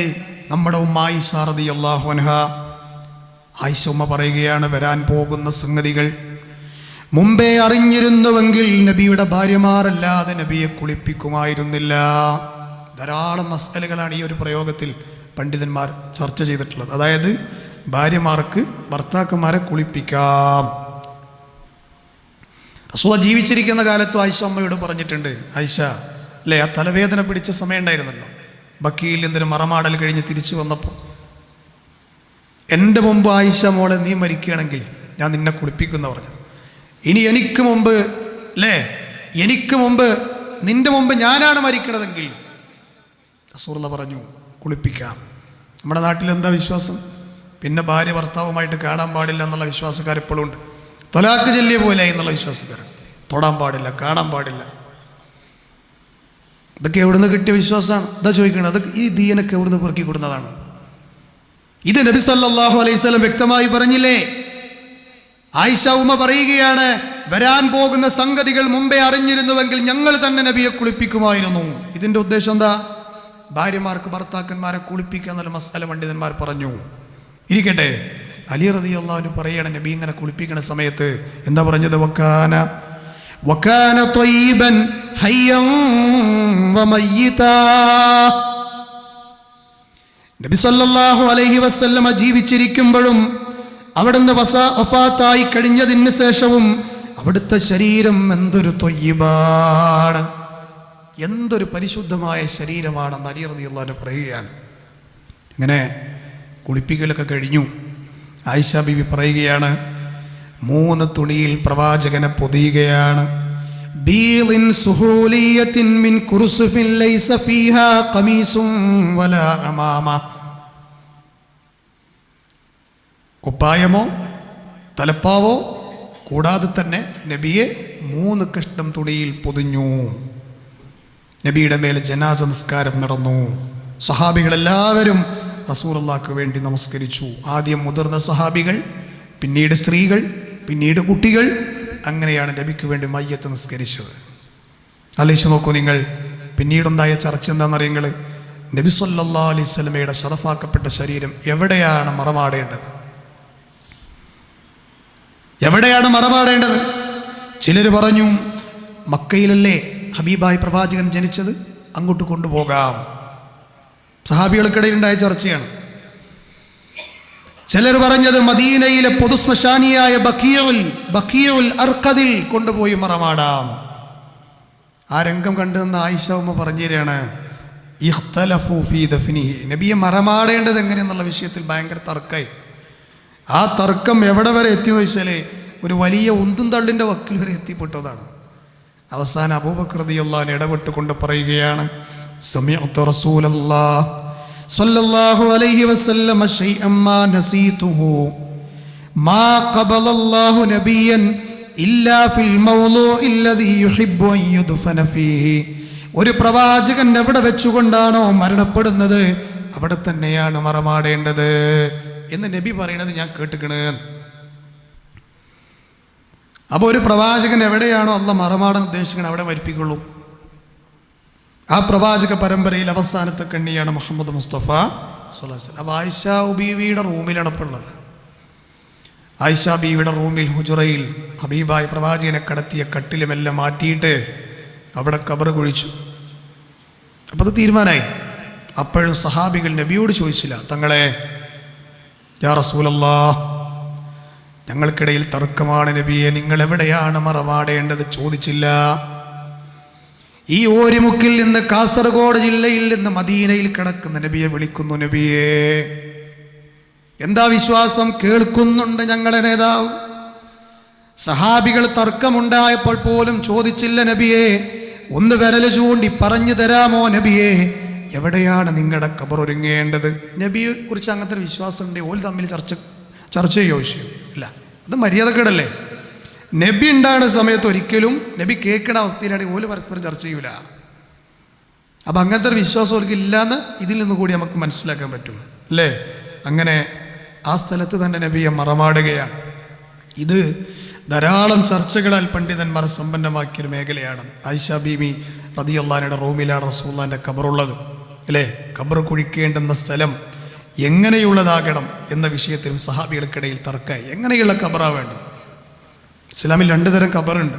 നമ്മുടെ ഉമ്മ ആയിഷ റളിയല്ലാഹു അൻഹാ. ആയിഷ ഉമ്മ പറയുകയാണ്, വരാൻ പോകുന്ന സംഗതികൾ മുമ്പേ അറിഞ്ഞിരുന്നുവെങ്കിൽ നബിയുടെ ഭാര്യമാരല്ലാതെ നബിയെ കുളിപ്പിക്കുമായിരുന്നില്ല. ധാരാളം മസ്അലകളാണ് ഈ ഒരു പ്രയോഗത്തിൽ പണ്ഡിതന്മാർ ചർച്ച ചെയ്തിട്ടുള്ളത്. അതായത് ഭാര്യമാർക്ക് ഭർത്താക്കന്മാരെ കുളിപ്പിക്കാം. റസൂൽ ജീവിച്ചിരിക്കുന്ന കാലത്ത് ആയിഷ അമ്മയോട് പറഞ്ഞിട്ടുണ്ട്, ആയിഷ അല്ലേ, ആ തലവേദന പിടിച്ച സമയം ഉണ്ടായിരുന്നല്ലോ, ബക്കിയിൽ എന്തൊരു മറമാടൽ കഴിഞ്ഞ് തിരിച്ചു വന്നപ്പോൾ, എൻ്റെ മുമ്പ് ആയിഷ മോളെ നീ മരിക്കുകയാണെങ്കിൽ ഞാൻ നിന്നെ കുളിപ്പിക്കുന്ന പറഞ്ഞു. ഇനി എനിക്ക് മുമ്പ് നിന്റെ മുമ്പ് ഞാനാണ് മരിക്കണതെങ്കിൽ റസൂലുള്ളാഹി പറഞ്ഞു കുളിപ്പിക്കാം. നമ്മുടെ നാട്ടിൽ എന്താ വിശ്വാസം? പിന്നെ ഭാര്യ ഭർത്താവുമായിട്ട് കാണാൻ പാടില്ല എന്നുള്ള വിശ്വാസക്കാർ ഇപ്പോഴും ഉണ്ട്. തൊലാക്ക് ചൊല്ലിയ പോലെ എന്നുള്ള വിശ്വാസക്കാർ. തൊടാൻ പാടില്ല, കാണാൻ പാടില്ല. ഇതൊക്കെ എവിടുന്ന് കിട്ടിയ വിശ്വാസമാണ്? ഇതാ ചോദിക്കുന്നത്. അത് ഈ ദീനൊക്കെ എവിടുന്ന് പെറുക്കി കൊടുക്കുന്നതാണ്? ഇത് നബി സല്ലല്ലാഹു അലൈഹി വസല്ലം വ്യക്തമായി പറഞ്ഞില്ലേ? ആയിഷ ഉമ്മ പറയുകയാണ്, വരാൻ പോകുന്ന സംഗതികൾ മുമ്പേ അറിഞ്ഞിരുന്നുവെങ്കിൽ ഞങ്ങൾ തന്നെ നബിയെ കുളിപ്പിക്കുമായിരുന്നു. ഇതിന്റെ ഉദ്ദേശം എന്താ? ഭാര്യമാർക്ക് ഭർത്താക്കന്മാരെ കുളിപ്പിക്കുക എന്നുള്ള മസാല പണ്ഡിതന്മാർ പറഞ്ഞു. ഇരിക്കട്ടെ, അലി റളിയല്ലാഹു അൻഹു പറയണം, നബി ഇങ്ങനെ കുളിപ്പിക്കുന്ന സമയത്ത് എന്താ പറഞ്ഞത്? വകാന ത്വയ്യിബൻ ഹയ്യൻ വമയ്യിതാ. നബി സല്ലല്ലാഹു അലൈഹി വസല്ലമ ജീവിച്ചിരിക്കുമ്പോഴും അവിടുന്ന് വഫാത്തായി കഴിഞ്ഞതിന് ശേഷവും അവിടുത്തെ ശരീരം എന്തൊരു ത്വയ്യിബാണ്, എന്തൊരു പരിശുദ്ധമായ ശരീരമാണെന്ന് അലി റളിയല്ലാഹു അൻഹു പറയുകയാണ്. ഇങ്ങനെ കുളിപ്പിക്കലൊക്കെ കഴിഞ്ഞു. ആയിഷ ബീവി പറയുകയാണ്, 3 തുണിയിൽ പ്രവാചകനെ പൊതിയുകയാണ്. ബീളിൻ സുഹൂലിയത്തിൻ മിൻ കുർസുഫിൻ ലൈസ ഫീഹാ ഖമീസും വലാ അമാമ. കുപ്പായമോ തലപ്പാവോ കൂടാതെ തന്നെ നബിയെ 3 കഷ്ണം തുണിയിൽ പൊതിഞ്ഞു. നബിയുടെ മേൽ ജനാസ നിസ്കാരം നടന്നു. സഹാബികളെല്ലാവരും റസൂലുള്ളാഹിക്ക് വേണ്ടി നമസ്കരിച്ചു. ആദ്യം മുതിർന്ന സഹാബികൾ, പിന്നീട് സ്ത്രീകൾ, പിന്നീട് കുട്ടികൾ. അങ്ങനെയാണ് നബിക്ക് വേണ്ടി മയ്യത്ത് നിസ്കരിച്ചത്. ആലോചിച്ച് നോക്കൂ നിങ്ങൾ. പിന്നീടുണ്ടായ ചർച്ച എന്താണെന്നറിയുങ്ങൾ? നബി സല്ലല്ലാഹു അലൈഹി വസല്ലമയുടെ ശറഫാക്കപ്പെട്ട ശരീരം എവിടെയാണ് മറമാടേണ്ടത്? എവിടെയാണ് മറമാടേണ്ടത്? ചിലർ പറഞ്ഞു, മക്കയിലല്ലേ ഹബീബായ പ്രവാചകൻ ജനിച്ചത്, അങ്ങോട്ട് കൊണ്ടുപോകാം. സഹാബികൾക്കിടയിൽ ഉണ്ടായ ചർച്ചയാണ്. ചിലർ പറഞ്ഞത് മദീനയിലെ പൊതുശ്മശാനിയായ ബഖീഉൽ അർഖദിൽ കൊണ്ടുപോയി മറമാടാം. ആ രംഗം കണ്ടുവന്ന ആയിഷ ഉമ്മ പറഞ്ഞു തരികയാണ്, ഇഖ്തലഫു ഫീ ദഫ്നിഹി. നബിയെ മറമാടേണ്ടത് എങ്ങനെയെന്നുള്ള വിഷയത്തിൽ ഭയങ്കര തർക്കമായി. ആ തർക്കം എവിടെ വരെ എത്തിയെന്ന് വെച്ചാൽ ഒരു വലിയ ഉന്തും തള്ളിൻ്റെ വക്കിൽ വരെ എത്തിപ്പെട്ടതാണ്. അവസാനം അബൂബക്കർ റളിയല്ലാഹു അൻഹു ഇടപെട്ടുകൊണ്ട് പറയുകയാണ്, സമിഅ്തു റസൂലല്ലാഹ് സ്വല്ലല്ലാഹു അലൈഹി വസല്ലം ശൈഅൻ മാ നസീതുഹു മാ ഖബലല്ലാഹു നബിയൻ ഇല്ലാ ഫിൽ മൗളൂഇ അല്ലദീ യുഹിബ്ബു അൻ യുദ്ഫന ഫീഹി. ഒരു പ്രവാചകൻ എവിടെ വെച്ചുകൊണ്ടാണോ മരണപ്പെടുന്നത് അവിടെ തന്നെയാണ് മറമാടേണ്ടത് എന്ന് നബി പറയുന്നത് ഞാൻ കേട്ടിക്കണ്. അപ്പോൾ ഒരു പ്രവാചകൻ എവിടെയാണോ അള്ളാഹ് മറമാടാൻ ഉദ്ദേശിക്കുന്നത് അവിടെ മരിപ്പിക്കുള്ളൂ. ആ പ്രവാചക പരമ്പരയിൽ അവസാനത്തെ കണ്ണിയാണ് മുഹമ്മദ് മുസ്തഫ സ്വല്ലല്ലാഹു അലൈഹി വസല്ലം. അപ്പോൾ ആയിഷ ബീവിയുടെ റൂമിലാണ് ഇപ്പോൾ ഉള്ളത്. ആയിഷ ബീവിയുടെ റൂമിൽ ഹുജറയിൽ ഹബീബായ പ്രവാചകനെ കടത്തിയ കട്ടിലുമെല്ലാം മാറ്റിയിട്ട് അവിടെ ഖബർ കുഴിച്ചു. അപ്പോൾ അത് തീരുമാനമായി. അപ്പോഴും സഹാബികൾ നബിയോട് ചോദിച്ചില്ല, തങ്ങളെ യാ റസൂലല്ലാഹ്, ഞങ്ങൾക്കിടയിൽ തർക്കമാണ് നബിയെ, നിങ്ങൾ എവിടെയാണ് മറമാടേണ്ടത് ചോദിച്ചില്ല. ഈ ഓരിമുക്കിൽ നിന്ന് കാസർഗോഡ് ജില്ലയിൽ നിന്ന് മദീനയിൽ കിടക്കുന്ന നബിയെ വിളിക്കുന്നു, നബിയെ എന്താ വിശ്വാസം? കേൾക്കുന്നുണ്ട് ഞങ്ങളെ നേതാവ്. സഹാബികൾ തർക്കമുണ്ടായപ്പോൾ പോലും ചോദിച്ചില്ല, നബിയെ ഒന്ന് വിരൽ ചൂണ്ടി പറഞ്ഞു തരാമോ നബിയെ, എവിടെയാണ് നിങ്ങളുടെ ഖബർ ഒരുങ്ങേണ്ടത്? നബിയെ കുറിച്ച് അങ്ങനത്തെ ഒരു വിശ്വാസം ഉണ്ട്. ഓല് തമ്മിൽ ചർച്ച ചെയ്യോ വിഷയം ഇല്ല. അത് മര്യാദക്കേടല്ലേ? നബി ഉണ്ടാകുന്ന സമയത്ത് ഒരിക്കലും നബി കേൾക്കുന്ന അവസ്ഥയിലാണെങ്കിൽ ഓല് പരസ്പരം ചർച്ച ചെയ്യൂല. അപ്പം അങ്ങനത്തെ ഒരു വിശ്വാസം അവർക്ക് ഇല്ലയെന്ന് ഇതിൽ നിന്ന് കൂടി നമുക്ക് മനസ്സിലാക്കാൻ പറ്റും അല്ലേ? അങ്ങനെ ആ സ്ഥലത്ത് തന്നെ നബിയെ മറമാടുകയാണ്. ഇത് ധാരാളം ചർച്ചകളാൽ പണ്ഡിതന്മാർ സമ്പന്നമാക്കിയൊരു മേഖലയാണ്. ആയിഷ ബീവി റളിയല്ലാഹു അൻഹയുടെ റൂമിലാണ് റസൂലുള്ളാഹിന്റെ ഖബറുള്ളത് അല്ലേ? ഖബർ കുഴിക്കേണ്ടുന്ന സ്ഥലം എങ്ങനെയുള്ളതാകണം എന്ന വിഷയത്തിലും സഹാബികൾക്കിടയിൽ തർക്കമായി. എങ്ങനെയുള്ള ഖബറാണ് വേണ്ടത്? ഇസ്ലാമിൽ 2 തരം ഖബറുണ്ട്.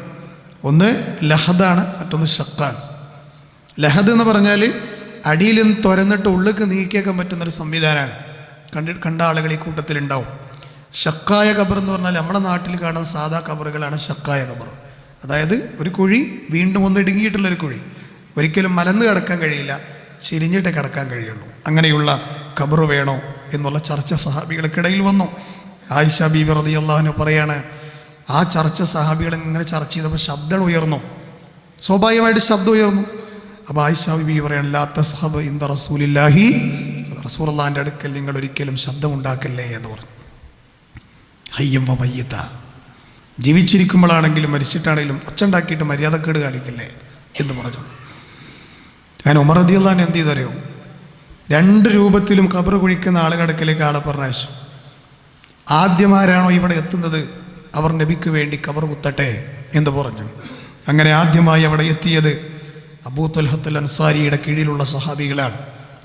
ഒന്ന് ലഹദാണ്, മറ്റൊന്ന് ഷക്കാണ്. ലഹദ് എന്ന് പറഞ്ഞാൽ അടിയിൽ നിന്ന് തുരന്നിട്ട് ഉള്ളിലേക്ക് നീക്കിയേക്കാൻ പറ്റുന്നൊരു സംവിധാനമാണ്. കണ്ട ആളുകൾ ഈ കൂട്ടത്തിലുണ്ടാവും. ഷക്കായ ഖബർ എന്ന് പറഞ്ഞാൽ നമ്മുടെ നാട്ടിൽ കാണുന്ന സാധാ ഖബറുകളാണ് ഷക്കായ ഖബർ. അതായത് ഒരു കുഴി വീണ്ടും ഒന്ന് ഇടുങ്ങിയിട്ടുള്ളൊരു കുഴി, ഒരിക്കലും മലന്ന് കിടക്കാൻ കഴിയില്ല, ചിരിഞ്ഞിട്ടേ കിടക്കാൻ കഴിയുള്ളൂ. അങ്ങനെയുള്ള ഖബർ വേണോ എന്നുള്ള ചർച്ച സഹാബികൾക്കിടയിൽ വന്നു. ആയിഷ ബീവി റളിയല്ലാഹു അൻഹ പറയാണ്, ആ ചർച്ച സഹാബികൾ ഇങ്ങനെ ചർച്ച ചെയ്തപ്പോൾ ശബ്ദം ഉയർന്നു. സ്വാഭാവികമായിട്ട് ശബ്ദം ഉയർന്നു. അപ്പോൾ ആയിഷ ബീവി പറയാണ് ലാ തസ്ഹബ് ഇൻദ റസൂലില്ലാഹി, റസൂലുള്ളാഹിൻ്റെ അടുക്കൽ നിങ്ങൾ ഒരിക്കലും ശബ്ദമുണ്ടാക്കല്ലേ എന്ന് പറഞ്ഞു. ഹയ്യം വ മയ്യിത, ജീവിച്ചിരിക്കുമ്പോഴാണെങ്കിലും മരിച്ചിട്ടാണെങ്കിലും ഒച്ചുണ്ടാക്കിയിട്ട് മര്യാദക്കേട് കാണിക്കില്ലേ എന്ന് പറഞ്ഞു. അങ്ങനെ ഉമർ റളിയല്ലാഹു അൻഹു എന്ത് ചെയ്തറിയോ, 2 രൂപത്തിലും ഖബർ കുഴിക്കുന്ന ആളുകളുടെ അടുക്കലേക്ക് ആളെ പറഞ്ഞയച്ചു. ആദ്യമാരാണോ ഇവിടെ എത്തുന്നത് അവർ നബിക്ക് വേണ്ടി ഖബർ കുത്തട്ടെ എന്ന് പറഞ്ഞു. അങ്ങനെ ആദ്യമായി അവിടെ എത്തിയത് അബൂ ത്വൽഹത്തുൽ അൻസാരിയുടെ കീഴിലുള്ള സഹാബികളാണ്.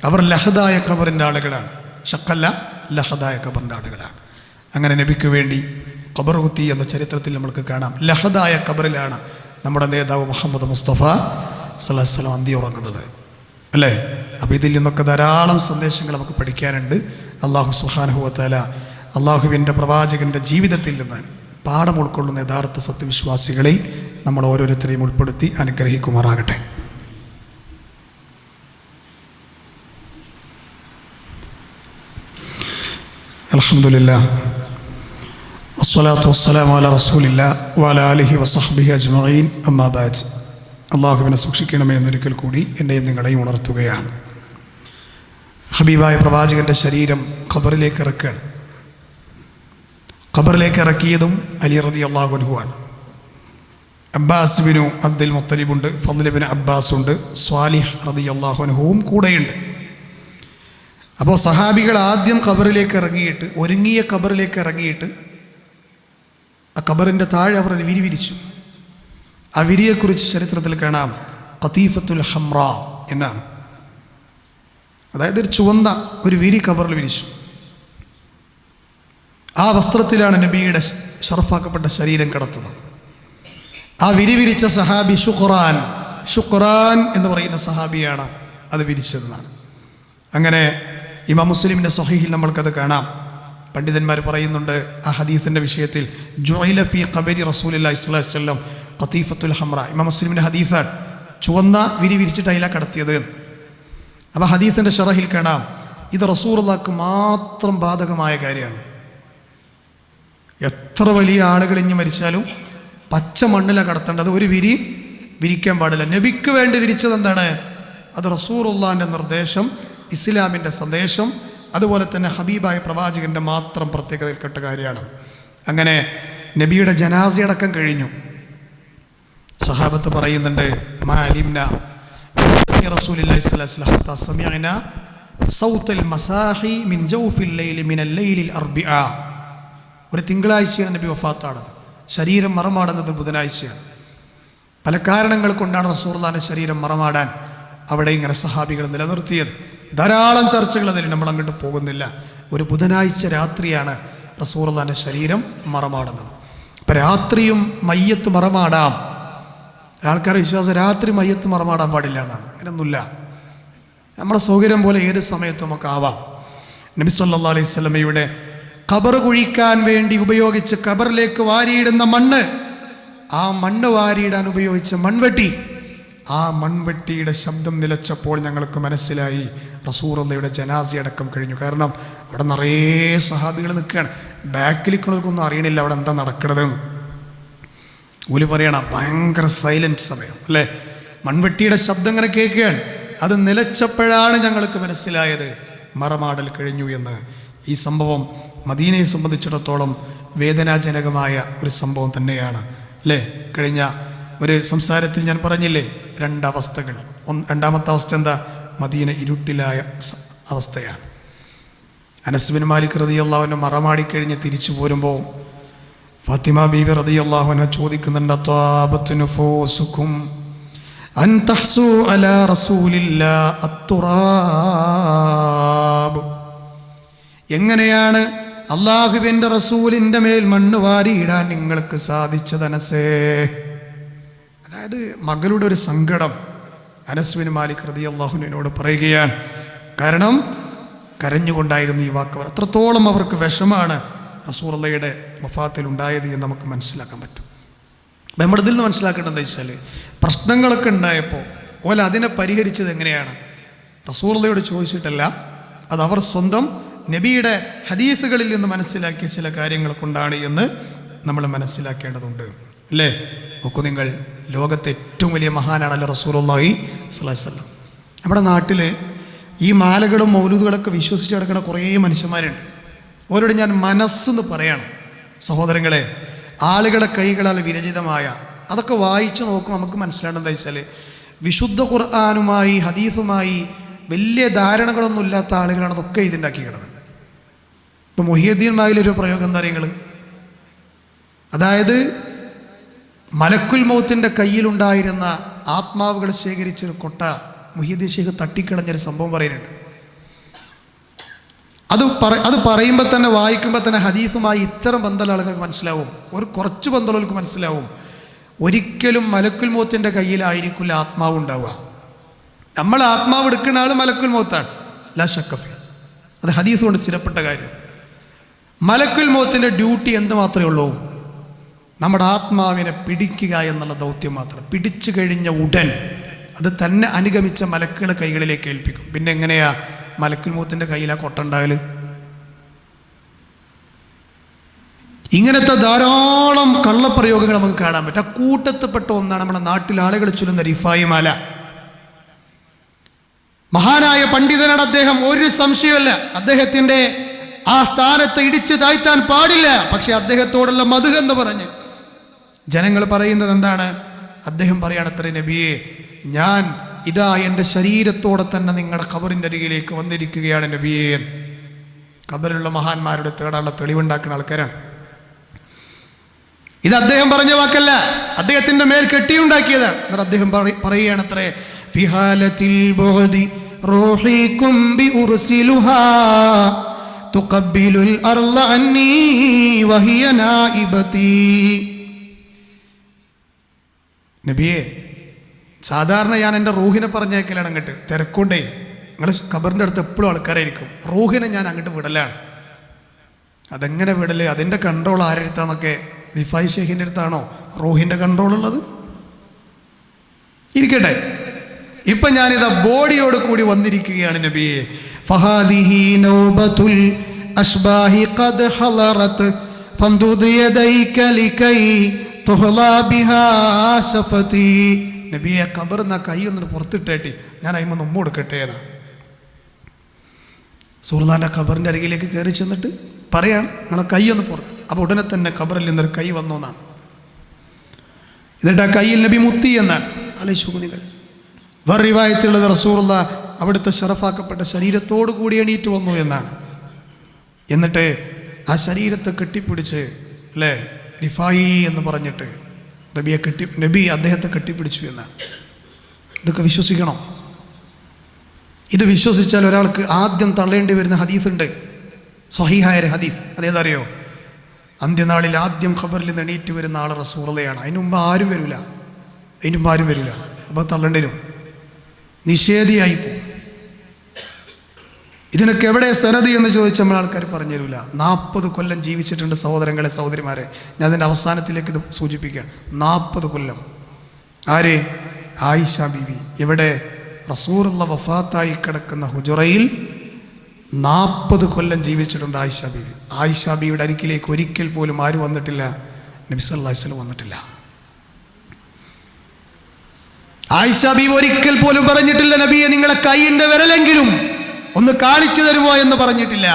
അവർ ലഹദായ ഖബറിൻ്റെ ആളുകളാണ്, ഷക്കല്ല ലഹദായ ഖബറിൻ്റെ ആളുകളാണ്. അങ്ങനെ നബിക്ക് വേണ്ടി ഖബർ കുത്തി എന്ന ചരിത്രത്തിൽ നമുക്ക് കാണാം. ലഹദായ ഖബറിലാണ് നമ്മുടെ നേതാവ് മുഹമ്മദ് മുസ്തഫ സല്ലല്ലാഹു അലൈഹി വസല്ലം അന്തി ഉറങ്ങുന്നത്, അല്ലേ? അപ്പോൾ ഇതിൽ നിന്നൊക്കെ ധാരാളം സന്ദേശങ്ങൾ നമുക്ക് പഠിക്കാനുണ്ട്. അല്ലാഹു സുബ്ഹാനഹു വ തആല അള്ളാഹുവിൻ്റെ പ്രവാചകൻ്റെ ജീവിതത്തിൽ നിന്ന് പാഠം ഉൾക്കൊള്ളുന്ന യഥാർത്ഥ സത്യവിശ്വാസികളിൽ നമ്മൾ ഓരോരുത്തരെയും ഉൾപ്പെടുത്തി അനുഗ്രഹിക്കുമാറാകട്ടെ. അൽഹംദുലില്ലാഹ് വസ്സലാത്തു വസ്സലാമു അലാ റസൂലില്ലാഹ് വഅലാ ആലിഹി വസഹ്ബിഹി അജ്മഈൻ, അമ്മാ ബഅദ്. അള്ളാഹുവിനെ സൂക്ഷിക്കണമേ എന്നൊരിക്കൽ കൂടി എന്നെയും നിങ്ങളെയും ഉണർത്തുകയാണ്. ഹബീബായ പ്രവാചകൻ്റെ ശരീരം ഖബറിലേക്ക് ഇറക്കുകയാണ്. ഖബറിലേക്ക് ഇറക്കിയതും അലി റളിയല്ലാഹു അൻഹു ആണ്. അബ്ബാസ് ബിനു അബ്ദുൽ മുത്തലിബുണ്ട്, ഫദ്ൽ ബിൻ അബ്ബാസ് ഉണ്ട്, സ്വാലിഹ് റളിയല്ലാഹു അൻഹുവും കൂടെയുണ്ട്. അപ്പോൾ സഹാബികൾ ആദ്യം ഖബറിലേക്ക് ഇറങ്ങിയിട്ട്, ഒരുങ്ങിയ ഖബറിലേക്ക് ഇറങ്ങിയിട്ട് ആ ഖബറിൻ്റെ താഴെ അവർ വിരി വിരിച്ചു. ആ വിരിയെക്കുറിച്ച് ചരിത്രത്തിൽ കാണാം, ഖതീഫത്തുൽ ഹംറ എന്നാണ്. അതായത് ഒരു ചുവന്ന ഒരു വിരി ഖബറിൽ വിരിച്ചു. ആ വസ്ത്രത്തിലാണ് നബിയുടെ ഷറഫാക്കപ്പെട്ട ശരീരം കിടത്തുന്നത്. ആ വിരി വിരിച്ച സഹാബി ഷുഖ്റാൻ എന്ന് പറയുന്ന സഹാബിയാണ് അത് വിരിച്ചതെന്നാണ്. അങ്ങനെ ഇമാം മുസ്ലിമിൻ്റെ സ്വഹീഹിൽ നമ്മൾക്കത് കാണാം. പണ്ഡിതന്മാർ പറയുന്നുണ്ട് ആ ഹദീസിൻ്റെ വിഷയത്തിൽ, ജുഇല ഫീ ഖബരി റസൂലുള്ളാഹി സ്വല്ലല്ലാഹു അലൈഹി വസല്ലം ഖതീഫത്തുൽ ഹംറ. ഇമാം മുസ്ലിമിൻ്റെ ഹദീസാണ്, ചുവന്ന വിരി വിരിച്ചിട്ട് അതിലാണ് കിടത്തിയത്. അപ്പോൾ ഹദീസിൻ്റെ ഷറഹിൽ കാണാം, ഇത് റസൂലുള്ളാഹിക്ക് മാത്രം ബാധകമായ കാര്യമാണ്. എത്ര വലിയ ആളുകൾ ഇനി മരിച്ചാലും പച്ച മണ്ണിലാണ് കിടത്തേണ്ടത്, ഒരു വിരി വിരിക്കാൻ പാടില്ല. നബിക്ക് വേണ്ടി വിരിച്ചത് എന്താണ്? അത് റസൂലുള്ളാഹിൻ്റെ നിർദ്ദേശം, ഇസ്ലാമിൻ്റെ സന്ദേശം, അതുപോലെ തന്നെ ഹബീബായ പ്രവാചകൻ്റെ മാത്രം പ്രത്യേകതയിൽപ്പെട്ട കാര്യമാണ്. അങ്ങനെ നബിയുടെ ജനാസയടക്കം കഴിഞ്ഞു. സഹാബത്ത് പറയുന്നുണ്ട്, മാ അലിംന റസൂലുള്ളാഹി സ്വല്ലല്ലാഹു അലൈഹി വസല്ലം ഹത്താ സമിഅനാ സൗതൽ മസാഹി മിൻ ജൗഫിൽ ലൈലി മിനൽ ലൈലിൽ അർബിആ. ഒരു തിങ്കളാഴ്ചയാണ് നബി വഫാത്താണത്. ശരീരം മറമാടുന്നത് ബുധനാഴ്ചയാണ്. പല കാരണങ്ങൾ കൊണ്ടാണ് റസൂലുള്ളാഹിന്റെ ശരീരം മറമാടാൻ അവിടെ ഇങ്ങനെ സഹാബികൾ നിലനിർത്തിയത്. ധാരാളം ചർച്ചകൾ അതിൽ നമ്മൾ അങ്ങോട്ട് പോകുന്നില്ല. ഒരു ബുധനാഴ്ച രാത്രിയാണ് റസൂലുള്ളാഹിന്റെ ശരീരം മറമാടുന്നത്. അപ്പം രാത്രിയും മയ്യത്ത് മറമാടാം. ആൾക്കാരുടെ വിശ്വാസം രാത്രി മയ്യത്ത് മറമാടാൻ പാടില്ല എന്നാണ്. അങ്ങനെയൊന്നുമില്ല, നമ്മുടെ സൗകര്യം പോലെ ഏത് സമയത്തും നമുക്ക് ആവാം. നബി സല്ലല്ലാഹു അലൈഹി വസല്ലമയുടെ ഖബർ കുഴിക്കാൻ വേണ്ടി ഉപയോഗിച്ച് ഖബറിലേക്ക് വാരിയിടുന്ന മണ്ണ്, ആ മണ്ണ് വാരിയിടാൻ ഉപയോഗിച്ച മൺവെട്ടി, ആ മൺവെട്ടിയുടെ ശബ്ദം നിലച്ചപ്പോൾ ഞങ്ങൾക്ക് മനസ്സിലായി റസൂലുള്ളാഹിയുടെ ജനാസയടക്കം കഴിഞ്ഞു. കാരണം അവിടെ നിറയെ സഹാബികൾ നിൽക്കുകയാണ്. ബാക്കിലിരിക്കുന്നവർക്കൊന്നും അറിയണില്ല അവിടെ എന്താ നടക്കണത്. ഓല് പറയണം, ഭയങ്കര സൈലൻറ്റ് സമയം അല്ലേ, മൺവെട്ടിയുടെ ശബ്ദം ഇങ്ങനെ കേൾക്കുകയാണ്. അത് നിലച്ചപ്പോഴാണ് ഞങ്ങൾക്ക് മനസ്സിലായത് മറമാടൽ കഴിഞ്ഞു എന്ന്. ഈ സംഭവം മദീനയെ സംബന്ധിച്ചിടത്തോളം വേദനാജനകമായ ഒരു സംഭവം തന്നെയാണ് അല്ലേ. കഴിഞ്ഞ ഒരു സംസാരത്തിൽ ഞാൻ പറഞ്ഞില്ലേ, 2 അവസ്ഥകൾ. രണ്ടാമത്തെ അവസ്ഥ എന്താ? മദീന ഇരുട്ടിലായ അവസ്ഥയാണ്. അനസ് ബിൻ മാലിക് റളിയല്ലാഹു അൻഹു മറമാടിക്കഴിഞ്ഞ് തിരിച്ചു പോരുമ്പോൾ ഫാത്തിമ ബീവി റളിയല്ലാഹു അൻഹ ചോദിക്കുന്നുണ്ട്, ത്വാബത്തു നുഫൂസുകും അൻ തഹ്സു അലാ റസൂലില്ലാഹി അത്തുറാബ്. എങ്ങനെയാണ് അള്ളാഹുവിൻ്റെ റസൂലിൻ്റെ മേൽ മണ്ണ് വാരിയിടാൻ നിങ്ങൾക്ക് സാധിച്ചത് അനസേ? അതായത് മകളുടെ ഒരു സങ്കടം അനസ് ബിൻ മാലിക് റളിയല്ലാഹു അൻഹുവിനോട് പറയുകയാണ്. കാരണം കരഞ്ഞുകൊണ്ടായിരുന്നു ഈ വാക്ക്. അത്രത്തോളം അവർക്ക് വിഷമാണ് റസൂലുള്ളാഹിയുടെ വഫാത്തിൽ ഉണ്ടായത് എന്ന് നമുക്ക് മനസ്സിലാക്കാൻ പറ്റും. നമ്മുടെ ഇതിൽ നിന്ന് മനസ്സിലാക്കേണ്ടത് എന്താ വെച്ചാൽ, പ്രശ്നങ്ങളൊക്കെ ഉണ്ടായപ്പോൾ ഓല അതിനെ പരിഹരിച്ചത് എങ്ങനെയാണ്? റസൂലുള്ളാഹിയോട് ചോദിച്ചിട്ടല്ല, അത് അവർ സ്വന്തം നബിയുടെ ഹദീസുകളിൽ നിന്ന് മനസ്സിലാക്കിയ ചില കാര്യങ്ങൾ കൊണ്ടാണ് എന്ന് നമ്മൾ മനസ്സിലാക്കേണ്ടതുണ്ട്. അല്ലേ? നോക്കൂ നിങ്ങൾ, ലോകത്തെ ഏറ്റവും വലിയ മഹാനാണല്ലോ റസൂലുള്ളാഹി സ്വല്ലല്ലാഹി അലൈഹി വസല്ലം. നമ്മുടെ നാട്ടിൽ ഈ മാലകളും മൗലൂദുകളൊക്കെ വിശ്വസിച്ച് കിടക്കുന്ന കുറേ മനുഷ്യന്മാരുണ്ട്. അവരോട് ഞാൻ മനസ്സെന്ന് പറയണം, സഹോദരങ്ങളെ, ആളുകളെ കൈകളാൽ വിരചിതമായ അതൊക്കെ വായിച്ച് നോക്കുമ്പോൾ നമുക്ക് മനസ്സിലാകുന്നത് എന്താ വെച്ചാൽ, വിശുദ്ധ ഖുർആനുമായി ഹദീസുമായി വലിയ ധാരണകളൊന്നും ഇല്ലാത്ത ആളുകളാണ് അതൊക്കെ ഇതുണ്ടാക്കി കിടന്നത്. ഇപ്പോൾ മുഹിയുദ്ദീൻ മായിലൊരു പ്രയോഗം എന്താ പറയുക, അതായത് മലക്കുൽ മൗത്തിൻ്റെ കയ്യിലുണ്ടായിരുന്ന ആത്മാവുകൾ ശേഖരിച്ചൊരു കൊട്ട മുഹിയുദ്ദീൻ ഷെയ്ഖ് തട്ടിക്കളഞ്ഞൊരു സംഭവം പറയുന്നുണ്ട്. അത് പറയുമ്പോൾ തന്നെ, വായിക്കുമ്പോൾ തന്നെ ഹദീസുമായി ഇത്തരം ബന്ധമുള്ള ആളുകൾക്ക് മനസ്സിലാവും, ഒരു കുറച്ച് ബന്ധമുള്ളവർക്ക് മനസ്സിലാവും, ഒരിക്കലും മലക്കുൽ മൗത്തിൻ്റെ കയ്യിലായിരിക്കില്ല ആത്മാവ് ഉണ്ടാവുക. നമ്മൾ ആത്മാവ് എടുക്കുന്ന ആൾ മലക്കുൽ മൗത്താണ്, ലാ ശക്കഫി. അത് ഹദീസ് കൊണ്ട് സ്ഥിരപ്പെട്ട കാര്യം. മലക്കുൽ മൗത്തിൻ്റെ ഡ്യൂട്ടി എന്ത് മാത്രമേ ഉള്ളൂ? നമ്മുടെ ആത്മാവിനെ പിടിക്കുക എന്നുള്ള ദൗത്യം മാത്രം. പിടിച്ചു കഴിഞ്ഞ ഉടൻ അത് തന്നെ അനുഗമിച്ച മലക്കുകളെ കൈകളിലേക്ക് ഏൽപ്പിക്കും. പിന്നെ എങ്ങനെയാ മലക്കുൽ മൗത്തിൻ്റെ കയ്യിൽ ആ കൊട്ടുണ്ടാകൽ? ഇങ്ങനത്തെ ധാരാളം കള്ളപ്രയോഗങ്ങൾ നമുക്ക് കാണാൻ പറ്റും. ആ കൂട്ടത്തിൽപ്പെട്ട ഒന്നാണ് നമ്മുടെ നാട്ടിൽ ആളുകൾ ചൊല്ലുന്ന റിഫായി മാല. മഹാനായ പണ്ഡിതനാണ് അദ്ദേഹം, ഒരു സംശയമല്ല. അദ്ദേഹത്തിൻ്റെ ആ സ്ഥാനത്ത് ഇടിച്ചു താഴ്ത്താൻ പാടില്ല. പക്ഷെ അദ്ദേഹത്തോടുള്ള മദ്ഹ് എന്ന് പറഞ്ഞ് ജനങ്ങൾ പറയുന്നത് എന്താണ്? അദ്ദേഹം പറയാണത്രേ, നബിയെ, ഞാൻ ഇതാ എൻ്റെ ശരീരത്തോടെ തന്നെ നിങ്ങളുടെ ഖബറിൻ്റെ അരികിലേക്ക് വന്നിരിക്കുകയാണ് നബിയെ. ഖബറിലുള്ള മഹാന്മാരുടെ തേടാനുള്ള തെളിവുണ്ടാക്കുന്ന ആൾക്കാരാണ്. ഇത് അദ്ദേഹം പറഞ്ഞ വാക്കല്ല, അദ്ദേഹത്തിൻ്റെ മേൽ കെട്ടിയുണ്ടാക്കിയതാണ്. എന്നിട്ട് അദ്ദേഹം പറയുകയാണത്രേ, ഫിഹാലത്തിൽ ബുഅദി റൂഹികും ബി ഉർസിലുഹാ തുഖബ്ബിലുൽ അർള അന്നി വഹിയ നായിബതി. നബിയെ, സാധാരണ ഞാൻ എൻ്റെ റൂഹിനെ പറഞ്ഞേക്കലാണ് അങ്ങോട്ട്, തിരക്കൊണ്ടേ, നിങ്ങൾ ഖബറിൻ്റെ അടുത്ത് എപ്പോഴും ആൾക്കാരായിരിക്കും. റൂഹിനെ ഞാൻ അങ്ങോട്ട് വിടലാണ്. അതെങ്ങനെ വിടല്? അതിൻ്റെ കൺട്രോൾ ആരെടുത്താന്നൊക്കെ, റിഫായി ഷെയ്ഖിൻ്റെ അടുത്താണോ റൂഹിൻ്റെ കൺട്രോൾ ഉള്ളത്? ഇരിക്കട്ടെ, ഇപ്പം ഞാനിതാ ബോഡിയോട് കൂടി വന്നിരിക്കുകയാണ് നബിയെ. ഫഹാദിഹി നൗബത്തുൽ അശ്ബാഹി ഖദ് ഹളറത് ഫംദുദ് യദൈക ലികൈ തുഹ്ലാ ബിഹാ ശഫതി. നബിയെ, ഖബറിന്ന കൈ ഒന്നിട്ട് പുറത്തിട്ടേട്ടി, ഞാൻ അതിന്മേൽ ഉമ്മ കൊടുക്കട്ടെ എന്നാ. റസൂലുള്ളാഹിന്റെ ഖബറിൻ്റെ അരികിലേക്ക് കയറി ചെന്നിട്ട് പറയാണ്, നിങ്ങളെ കൈ ഒന്ന് പുറത്ത്. അപ്പോൾ ഉടനെ തന്നെ ഖബറിൽ നിന്നൊരു കൈ വന്നു എന്നാണ്. എന്നിട്ട് ആ കയ്യിൽ നബി മുത്തി എന്നാണ്. ആലോചിച്ചു നിങ്ങൾ. വേറെ റിവായത്തുള്ളത് റസൂലുള്ളാഹി അവിടുത്തെ ഷറഫാക്കപ്പെട്ട ശരീരത്തോടു കൂടി എണീറ്റ് വന്നു എന്നാണ്. എന്നിട്ട് ആ ശരീരത്തെ കെട്ടിപ്പിടിച്ച്, അല്ലേ, റിഫായി എന്ന് പറഞ്ഞിട്ട് നബി അദ്ദേഹത്തെ കെട്ടിപ്പിടിച്ചു എന്നാണ്. ഇതൊക്കെ വിശ്വസിക്കണം. ഇത് വിശ്വസിച്ചാൽ ഒരാൾക്ക് ആദ്യം തള്ളേണ്ടി വരുന്ന ഹദീസുണ്ട്, സ്വഹീഹായ ഒരു ഹദീസ്. അതേതറിയോ? അന്ത്യനാളിൽ ആദ്യം ഖബറിൽ നിന്ന് എണീറ്റ് വരുന്ന ആൾ റസൂലുള്ളാഹിയാണ്. അതിന് മുമ്പ് ആരും വരില്ല. അപ്പോൾ തള്ളേണ്ടി വരും, നിഷേധിയായി പോകും. ഇതിനൊക്കെ എവിടെ സനദ് എന്ന് ചോദിച്ചാൽ നമ്മൾ ആൾക്കാർ പറഞ്ഞു തരില്ല. 40 കൊല്ലം ജീവിച്ചിട്ടുണ്ട് സഹോദരങ്ങളെ, സഹോദരിമാരെ. ഞാൻ അതിൻ്റെ അവസാനത്തിലേക്ക് ഇത് സൂചിപ്പിക്കുകയാണ്. 40 കൊല്ലം. ആര്? ആയിഷ ബീവി. എവിടെ? റസൂലുള്ളാഹി വഫാത്തായി കിടക്കുന്ന ഹുജറയിൽ 40 കൊല്ലം ജീവിച്ചിട്ടുണ്ട് ആയിഷ ബീവി. ആയിഷ ബീവിയുടെ അരികിലേക്ക് ഒരിക്കൽ പോലും ആര് വന്നിട്ടില്ല? നബി സല്ലല്ലാഹു അലൈഹി വസല്ലം വന്നിട്ടില്ല. ആയിഷ ബീവി ഒരിക്കൽ പോലും പറഞ്ഞിട്ടില്ല, നബിയെ, നിങ്ങളെ കൈയിൻ്റെ വിരലെങ്കിലും ഒന്ന് കാണിച്ചു തരുമോ എന്ന് പറഞ്ഞിട്ടില്ല.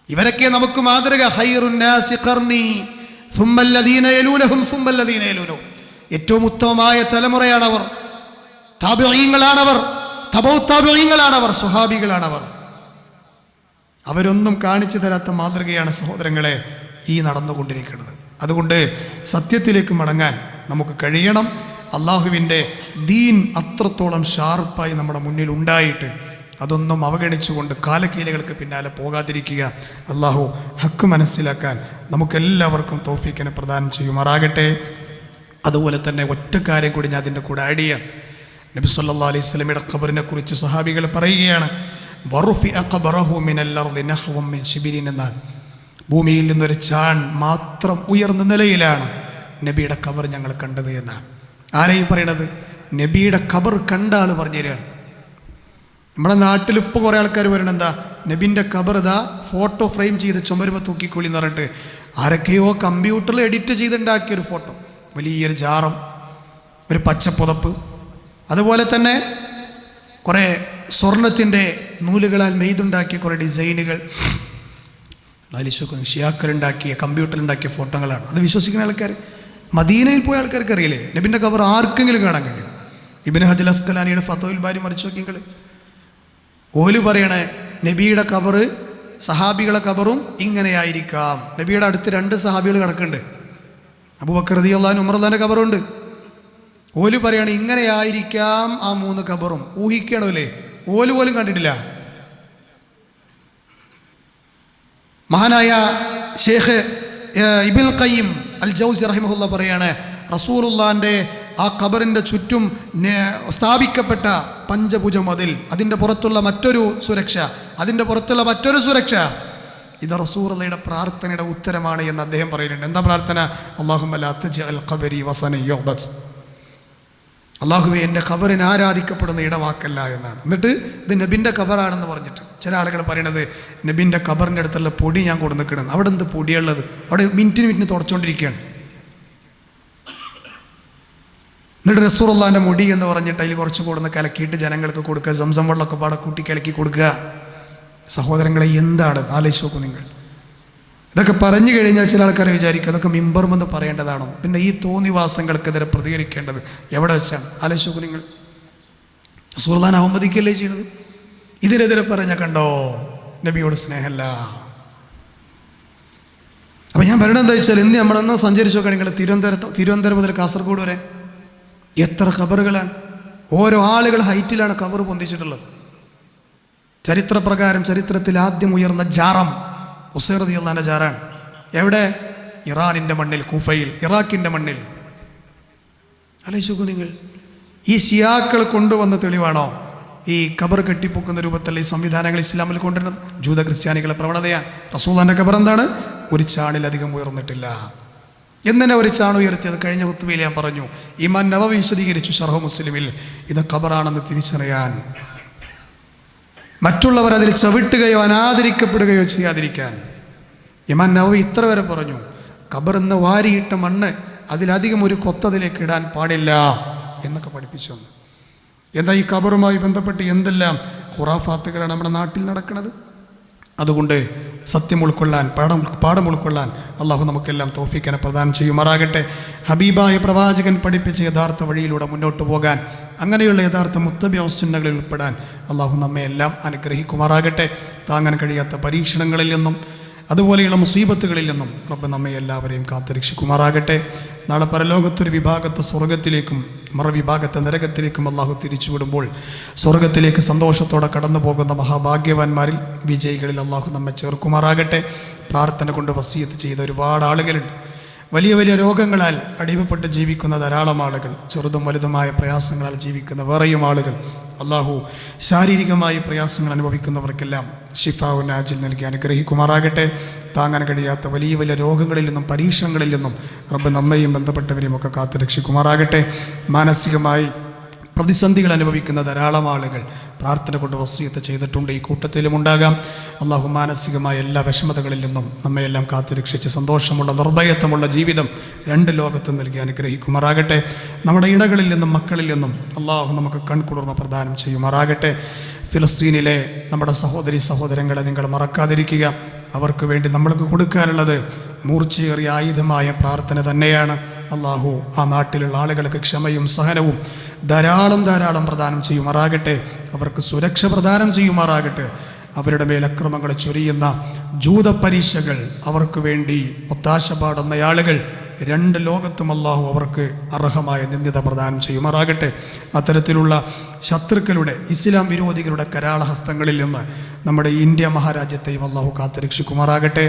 ഇവരൊക്കെ നമുക്ക് മാതൃക. ഖൈറുൻ നാസി ഖർനി സുമ്മല്ലദീന യലൂനഹും സുമ്മല്ലദീന യലൂനഹും. ഏറ്റവും ഉത്തമമായ തലമുറയാണവർ, താബിഈങ്ങളാണവർ, തബൗ താബിഈങ്ങളാണവർ, സ്വഹാബികളാണവർ. അവരൊന്നും കാണിച്ചു തരാത്ത മാതൃകയാണ് സഹോദരങ്ങളെ ഈ നടന്നുകൊണ്ടിരിക്കുന്നത്. അതുകൊണ്ട് സത്യത്തിലേക്ക് മടങ്ങാൻ നമുക്ക് കഴിയണം. അള്ളാഹുവിൻ്റെ ദീൻ അത്രത്തോളം ഷാർപ്പായി നമ്മുടെ മുന്നിൽ ഉണ്ടായിട്ട് അതൊന്നും അവഗണിച്ചുകൊണ്ട് കാലക്കീലകൾക്ക് പിന്നാലെ പോകാതിരിക്കുക. അള്ളാഹു ഹക്ക് മനസ്സിലാക്കാൻ നമുക്കെല്ലാവർക്കും തൗഫീഖിനെ പ്രദാനം ചെയ്യുമാറാകട്ടെ. അതുപോലെ തന്നെ ഒറ്റ കാര്യം കൂടി ഞാൻ അതിൻ്റെ കൂടെ ആഡ് ചെയ്യാം. നബി സല്ലല്ലാഹു അലൈഹി വസല്ലമയുടെ ഖബറിനെ കുറിച്ച് സഹാബികൾ പറയുകയാണ്, വറുഫിഅ ഖബറഹു മിനൽ അർദി നഹ്വൻ മിൻ ശിബിരിൻ എന്നാണ്. ഭൂമിയിൽ നിന്നൊരു ചാൺ മാത്രം ഉയർന്ന നിലയിലാണ് നബിയുടെ ഖബർ ഞങ്ങൾ കണ്ടത് എന്നാണ്. ആരെയും പറയണത്? നബിയുടെ ഖബർ കണ്ട ആൾ പറഞ്ഞു തരികയാണ്. നമ്മുടെ നാട്ടിൽ ഇപ്പോൾ കുറേ ആൾക്കാർ പറയണത് എന്താ? നബിൻ്റെ ഖബർ ഇതാ ഫോട്ടോ ഫ്രെയിം ചെയ്ത് ചുമരുമ തൂക്കിക്കൊള്ളി എന്ന് പറഞ്ഞിട്ട് ആരൊക്കെയോ കമ്പ്യൂട്ടറിൽ എഡിറ്റ് ചെയ്തുണ്ടാക്കിയൊരു ഫോട്ടോ, വലിയൊരു ജാറം, ഒരു പച്ചപ്പുതപ്പ്, അതുപോലെ തന്നെ കുറേ സ്വർണത്തിൻ്റെ നൂലുകളാൽ നെയ്തുണ്ടാക്കിയ കുറേ ഡിസൈനുകൾ, ഷിയാക്കളുണ്ടാക്കിയ കമ്പ്യൂട്ടറിലുണ്ടാക്കിയ ഫോട്ടോകളാണ്. അത് വിശ്വസിക്കുന്ന ആൾക്കാർ, മദീനയിൽ പോയ ആൾക്കാർക്ക് അറിയില്ലേ നബിൻ്റെ ഖബർ ആർക്കെങ്കിലും കാണാൻ കഴിയും? ഇബ്നു ഹജർ അസ്കലാനിയുടെ ഫത്വയിൽ ബാരി മറിച്ച് നോക്കിങ്ങൾ ഓല് പറയണേ നബിയുടെ ഖബർ സഹാബികളെ ഖബറും ഇങ്ങനെയായിരിക്കാം. നബിയുടെ അടുത്ത് 2 സഹാബികൾ കിടക്കുന്നുണ്ട്, അബൂബക്കർ റളിയല്ലാഹു അൻഹു, ഉമർ റളിയല്ലാഹു അൻഹു ഖബറുണ്ട്. ഓല് പറയാണ് ഇങ്ങനെയായിരിക്കാം ആ 3 ഖബറും. ഊഹിക്കണല്ലേ, ഓല് പോലും കണ്ടിട്ടില്ല. മഹാനായ ഷേഖ് ഇബ്നുൽ ഖയ്യിം അൽ ജൗസി റഹിമഹുല്ലാ പറയാണ്, റസൂലുള്ളാഹിൻ്റെ ആ ഖബറിൻ്റെ ചുറ്റും സ്ഥാപിക്കപ്പെട്ട പഞ്ചഭുജ മതിൽ, അതിൻ്റെ പുറത്തുള്ള മറ്റൊരു സുരക്ഷ, അതിൻ്റെ പുറത്തുള്ള മറ്റൊരു സുരക്ഷ, ഇത് റസൂലുള്ളാഹിയുടെ പ്രാർത്ഥനയുടെ ഉത്തരമാണ് എന്ന് അദ്ദേഹം പറയുന്നുണ്ട്. എന്താ പ്രാർത്ഥന? അല്ലാഹുമ്മ ലാ തജ്അൽ ഖബരി വസനൻ യുഅബദ്, അള്ളാഹുവേ എൻ്റെ ഖബറിന് ആരാധിക്കപ്പെടുന്ന ഇടമാക്കല്ല എന്നാണ്. എന്നിട്ട് ഇത് നബിൻ്റെ ഖബറാണെന്ന് പറഞ്ഞിട്ട് ചില ആളുകൾ പറയണത് നബിൻ്റെ ഖബറിൻ്റെ അടുത്തുള്ള പൊടി ഞാൻ കൊണ്ടു നിൽക്കണം. അവിടെ എന്ത് പൊടിയുള്ളത്? അവിടെ മിനിറ്റിന് തുടച്ചുകൊണ്ടിരിക്കുകയാണ്. എന്നിട്ട് റസൂലുള്ളാഹിൻ്റെ മുടി എന്ന് പറഞ്ഞിട്ട് അതിൽ കുറച്ച് കൊടുന്ന് കലക്കിയിട്ട് ജനങ്ങൾക്ക് കൊടുക്കുക, സംസം വെള്ളമൊക്കെ പാടെ കൂട്ടി കലക്കി കൊടുക്കുക. സഹോദരങ്ങളെ, എന്താണ് ആലോചിച്ച് നോക്കൂ നിങ്ങൾ. ഇതൊക്കെ പറഞ്ഞു കഴിഞ്ഞാൽ ചില ആൾക്കാർ വിചാരിക്കും അതൊക്കെ മിമ്പർമെന്ന് പറയേണ്ടതാണോ? പിന്നെ ഈ തോന്നിവാസങ്ങൾക്കെതിരെ പ്രതികരിക്കേണ്ടത് എവിടെ വെച്ചാണ്? ആലോചിച്ച് നോക്കൂ നിങ്ങൾ. റസൂലുള്ളാഹിനെ അവമതിക്കല്ലേ ചെയ്യണത്? ഇതിനെതിരെ പറഞ്ഞ കണ്ടോ നബിയോട് സ്നേഹമല്ല. അപ്പം ഞാൻ പറയണത് എന്താ വെച്ചാൽ, ഇന്ന് നമ്മളൊന്ന് സഞ്ചരിച്ചു നോക്കുക നിങ്ങൾ, തിരുവനന്തപുരം മുതൽ കാസർഗോഡ് വരെ എത്ര ഖബറുകളാണ്, ഓരോ ആളുകൾ ഹൈറ്റിലാണ് ഖബർ പൊന്തിച്ചിട്ടുള്ളത്. ചരിത്രപ്രകാരം ചരിത്രത്തിൽ ആദ്യം ഉയർന്ന ജാറം ഹുസൈൻ റളിയല്ലാഹു അൻഹു ജാറാണ്. എവിടെ? ഇറാനിൻ്റെ മണ്ണിൽ, കൂഫയിൽ, ഇറാഖിൻ്റെ മണ്ണിൽ. ആലോചിച്ചു നിങ്ങൾ, ഈ ഷിയാക്കൾ കൊണ്ടുവന്ന തെളിവാണോ ഈ ഖബർ കെട്ടിപ്പൊക്കുന്ന രൂപത്തിലുള്ള ഈ സംവിധാനങ്ങൾ ഇസ്ലാമിൽ കൊണ്ടുവരുന്നത്? ജൂത ക്രിസ്ത്യാനികളുടെ പ്രവണതയാണ്. റസൂലുള്ളാഹിന്റെ ഖബർ എന്താണ്? ഒരു ചാണിലധികം ഉയർന്നിട്ടില്ല. എന്നെ ഒരു ചാണ് ഉയർത്തിയത് കഴിഞ്ഞ ഖുത്ബയിൽ ഞാൻ പറഞ്ഞു. ഇമാം നവവി വിശദീകരിച്ചു ശർഹ് മുസ്ലിമിൽ, ഇത് ഖബറാണെന്ന് തിരിച്ചറിയാൻ, മറ്റുള്ളവർ അതിൽ ചവിട്ടുകയോ അനാദരിക്കപ്പെടുകയോ ചെയ്യാതിരിക്കാൻ. ഇമാം നവവി ഇത്ര വരെ പറഞ്ഞു, ഖബർ എന്ന വാരിയിട്ട മണ്ണ് അതിലധികം ഒരു കൊത്തതിലേക്ക് ഇടാൻ പാടില്ല എന്നൊക്കെ പഠിപ്പിച്ചു. എന്താ ഈ ഖബറുമായി ബന്ധപ്പെട്ട് എന്തെല്ലാം ഖുറാഫാത്തുകളാണ് നമ്മുടെ നാട്ടിൽ നടക്കുന്നത്. അതുകൊണ്ട് സത്യം ഉൾക്കൊള്ളാൻ, പാഠം ഉൾക്കൊള്ളാൻ അള്ളാഹു നമുക്കെല്ലാം തൗഫീഖിനെ പ്രദാനം ചെയ്യുമാറാകട്ടെ. ഹബീബായ പ്രവാചകൻ പഠിപ്പിച്ച യഥാർത്ഥ വഴിയിലൂടെ മുന്നോട്ട് പോകാൻ, അങ്ങനെയുള്ള യഥാർത്ഥ മുത്തബിഅ സുന്നകളിൽ ഉൾപ്പെടാൻ അള്ളാഹു നമ്മെ എല്ലാം അനുഗ്രഹിക്കുമാറാകട്ടെ. താങ്ങാൻ കഴിയാത്ത പരീക്ഷണങ്ങളിൽ നിന്നും അതുപോലെയുള്ള മുസീബത്തുകളിൽ നിന്നും റബ്ബ് നമ്മെ എല്ലാവരെയും കാത്തുരക്ഷിക്കുമാറാകട്ടെ. നാളെ പരലോകത്തൊരു വിഭാഗത്തെ സ്വർഗത്തിലേക്കും മറുവിഭാഗത്തെ നരകത്തിലേക്കും അള്ളാഹു തിരിച്ചുവിടുമ്പോൾ സ്വർഗത്തിലേക്ക് സന്തോഷത്തോടെ കടന്നു പോകുന്ന മഹാഭാഗ്യവാന്മാരിൽ, വിജയികളിൽ അള്ളാഹു നമ്മെ ചേർക്കുമാറാകട്ടെ. പ്രാർത്ഥന കൊണ്ട് വസിയത്ത് ചെയ്ത ഒരുപാട് ആളുകളുണ്ട്. വലിയ വലിയ രോഗങ്ങളാൽ അടിമപ്പെട്ട് ജീവിക്കുന്ന ധാരാളം ആളുകൾ, ചെറുതും വലുതുമായ പ്രയാസങ്ങളാൽ ജീവിക്കുന്ന വേറെയും ആളുകൾ. അള്ളാഹു ശാരീരികമായ പ്രയാസങ്ങൾ അനുഭവിക്കുന്നവർക്കെല്ലാം ഷിഫാഉൻ ആജിൽ നൽകി അനുഗ്രഹിക്കുമാറാകട്ടെ. താങ്ങാൻ കഴിയാത്ത വലിയ വലിയ രോഗങ്ങളിൽ നിന്നും പരീക്ഷണങ്ങളിൽ നിന്നും റബ്ബ് നമ്മയും ബന്ധപ്പെട്ടവരെയും ഒക്കെ കാത്തു രക്ഷിക്കുമാറാകട്ടെ. മാനസികമായി പ്രതിസന്ധികൾ അനുഭവിക്കുന്ന ധാരാളം ആളുകൾ പ്രാർത്ഥന കൊണ്ട് വസിയത്ത് ചെയ്തിട്ടുണ്ട്. ഈ കൂട്ടത്തിലും ഉണ്ടാകാം. അള്ളാഹു മാനസികമായ എല്ലാ വിഷമതകളിൽ നിന്നും നമ്മയെല്ലാം കാത്തുരക്ഷിച്ച് സന്തോഷമുള്ള നിർഭയത്വമുള്ള ജീവിതം 2 ലോകത്തും നൽകി അനുഗ്രഹിക്കുമാറാകട്ടെ. നമ്മുടെ ഇടകളിൽ നിന്നും മക്കളിൽ നിന്നും അള്ളാഹു നമുക്ക് കൺകുളിർമ പ്രദാനം ചെയ്യുമാറാകട്ടെ. ഫിലിസ്തീനിലെ നമ്മുടെ സഹോദരി സഹോദരങ്ങളെ നിങ്ങൾ മറക്കാതിരിക്കുക. അവർക്ക് വേണ്ടി നമ്മൾക്ക് കൊടുക്കാനുള്ളത് മൂർച്ചയേറിയ ആയുധമായ പ്രാർത്ഥന തന്നെയാണ്. അള്ളാഹു ആ നാട്ടിലുള്ള ആളുകൾക്ക് ക്ഷമയും സഹനവും ധാരാളം പ്രദാനം ചെയ്യുമാറാകട്ടെ. അവർക്ക് സുരക്ഷ പ്രദാനം ചെയ്യുമാറാകട്ടെ. അവരുടെ മേൽ അക്രമങ്ങൾ ചൊരിയുന്ന ജൂത പരീക്ഷകൾ അവർക്ക് വേണ്ടി ഒത്താശ പാടുന്ന ആളുകൾ 2 ലോകത്തും അള്ളാഹു അവർക്ക് അർഹമായ നിന്ദിത പ്രദാനം ചെയ്യുമാറാകട്ടെ. അത്തരത്തിലുള്ള ശത്രുക്കളുടെ, ഇസ്ലാം വിരോധികളുടെ കരാളഹസ്തങ്ങളിൽ നിന്ന് നമ്മുടെ ഇന്ത്യ മഹാരാജ്യത്തെയും അള്ളാഹു കാത്തുരക്ഷിക്കുമാറാകട്ടെ.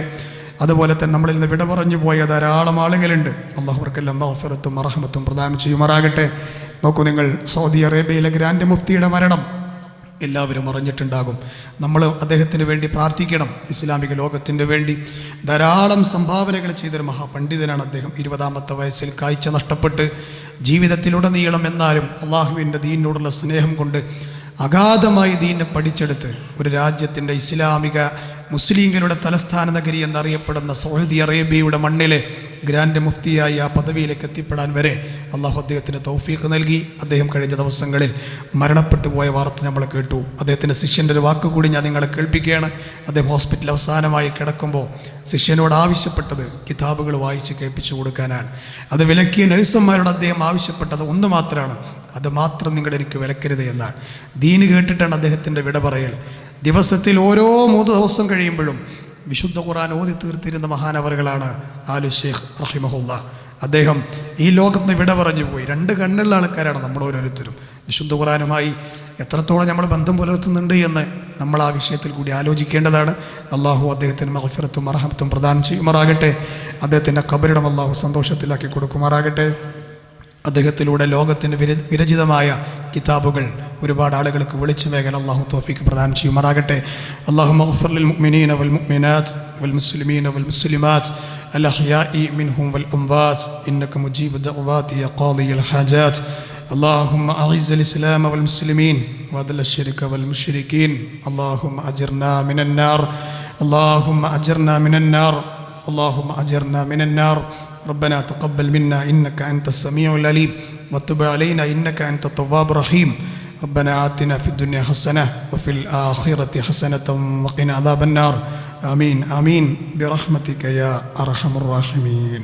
അതുപോലെ തന്നെ നമ്മളിൽ നിന്ന് വിട പറഞ്ഞു പോയ ധാരാളം ആളുകളുണ്ട്. അള്ളാഹു അവർക്കെല്ലാം മഗ്ഫിറത്തും റഹ്മത്തും പ്രദാനം ചെയ്യുമാറാകട്ടെ. നോക്കൂ നിങ്ങൾ, സൗദി അറേബ്യയിലെ ഗ്രാൻഡ് മുഫ്തിയുടെ മരണം എല്ലാവരും അറിഞ്ഞിട്ടുണ്ടാകും. നമ്മൾ അദ്ദേഹത്തിന് വേണ്ടി പ്രാർത്ഥിക്കണം. ഇസ്ലാമിക ലോകത്തിൻ്റെ വേണ്ടി ധാരാളം സംഭാവനകൾ ചെയ്തൊരു മഹാപണ്ഡിതനാണ് അദ്ദേഹം. 20-ാമത്തെ വയസ്സിൽ കാഴ്ച നഷ്ടപ്പെട്ട് ജീവിതത്തിലുടനീളം എന്നാലും അള്ളാഹുവിൻ്റെ ദീനിനോടുള്ള സ്നേഹം കൊണ്ട് അഗാധമായി ദീനെ പഠിച്ചെടുത്ത് ഒരു രാജ്യത്തിൻ്റെ ഇസ്ലാമിക മുസ്ലിങ്ങളുടെ തലസ്ഥാന നഗരി എന്നറിയപ്പെടുന്ന സൗദി അറേബ്യയുടെ മണ്ണിലെ ഗ്രാൻഡ് മുഫ്തിയായി ആ പദവിയിലേക്ക് എത്തിപ്പെടാൻ വരെ അള്ളാഹു അദ്ദേഹത്തിന് തൗഫീഖ് നൽകി. അദ്ദേഹം കഴിഞ്ഞ ദിവസങ്ങളിൽ മരണപ്പെട്ടു പോയ വാർത്ത നമ്മൾ കേട്ടു. അദ്ദേഹത്തിൻ്റെ ശിഷ്യൻ്റെ ഒരു വാക്ക് കൂടി ഞാൻ നിങ്ങളെ കേൾപ്പിക്കുകയാണ്. അദ്ദേഹം ഹോസ്പിറ്റലിൽ അവസാനമായി കിടക്കുമ്പോൾ ശിഷ്യനോട് ആവശ്യപ്പെട്ടത് കിതാബുകൾ വായിച്ച് കേൾപ്പിച്ചു കൊടുക്കാനാണ്. അത് വിലക്കിയ നഴ്സന്മാരോട് അദ്ദേഹം ആവശ്യപ്പെട്ടത് ഒന്ന് മാത്രമാണ്, അത് മാത്രം നിങ്ങൾ എനിക്ക് വിലക്കരുത് എന്നാണ്. ദീന് കേട്ടിട്ടാണ് അദ്ദേഹത്തിൻ്റെ വിട പറയൽ. ദിവസത്തിൽ ഓരോ 3 ദിവസം കഴിയുമ്പോഴും വിശുദ്ധ ഖുർആൻ ഓതി തീർത്തിരുന്ന മഹാനവറുകളാണ് ആലു ഷെയ്ഖ് റഹിമഹുല്ല. അദ്ദേഹം ഈ ലോകത്ത് നിന്ന് വിട പറഞ്ഞു പോയി. 2 കണ്ണുള്ള ആൾക്കാരാണ് നമ്മൾ ഓരോരുത്തരും. വിശുദ്ധ ഖുർആനുമായി എത്രത്തോളം നമ്മൾ ബന്ധം പുലർത്തുന്നുണ്ട് എന്ന് നമ്മൾ ആ വിഷയത്തിൽ കൂടി ആലോചിക്കേണ്ടതാണ്. അള്ളാഹു അദ്ദേഹത്തിന് മഗ്ഫിറത്തും മർഹമത്തും പ്രദാനം ചെയ്യുമാറാകട്ടെ. അദ്ദേഹത്തിൻ്റെ ഖബറിടം അള്ളാഹു സന്തോഷത്തിലാക്കി കൊടുക്കുമാറാകട്ടെ. അദ്ദേഹത്തിലൂടെ ലോകത്തിന് വിരചിതമായ കിതാബുകൾ ഒരുപാട് ആളുകൾക്ക് വെളിച്ചമേഖല അള്ളാഹു തൗഫീഖ് പ്രദാനം ചെയ്യുമാറാകട്ടെ. അല്ലാഹുമ്മ ഗ്ഫിർ ലിൽ മുഅ്മിനീന വൽ മുഅ്മിനാത്ത് വൽ മുസ്ലിമീന വൽ മുസ്ലിമാത്ത് അൽ അഹ്യാഇ മിൻഹും വൽ അംവാത്ത് ഇന്നക മുജീബു ദഅവാതി യാ ഖാദിയൽ ഹാജാത്ത്. اللهم أعز الإسلام والمسلمين وأذل الشرك والمشركين. اللهم أجرنا من النار. اللهم أجرنا من النار. اللهم أجرنا من النار. ربنا تقبل منا إنك أنت السميع العليم وتب علينا إنك أنت التواب الرحيم. ربنا آتنا في الدنيا حسنة وفي الآخرة حسنة وقنا عذاب النار. آمين آمين برحمتك يا أرحم الراحمين.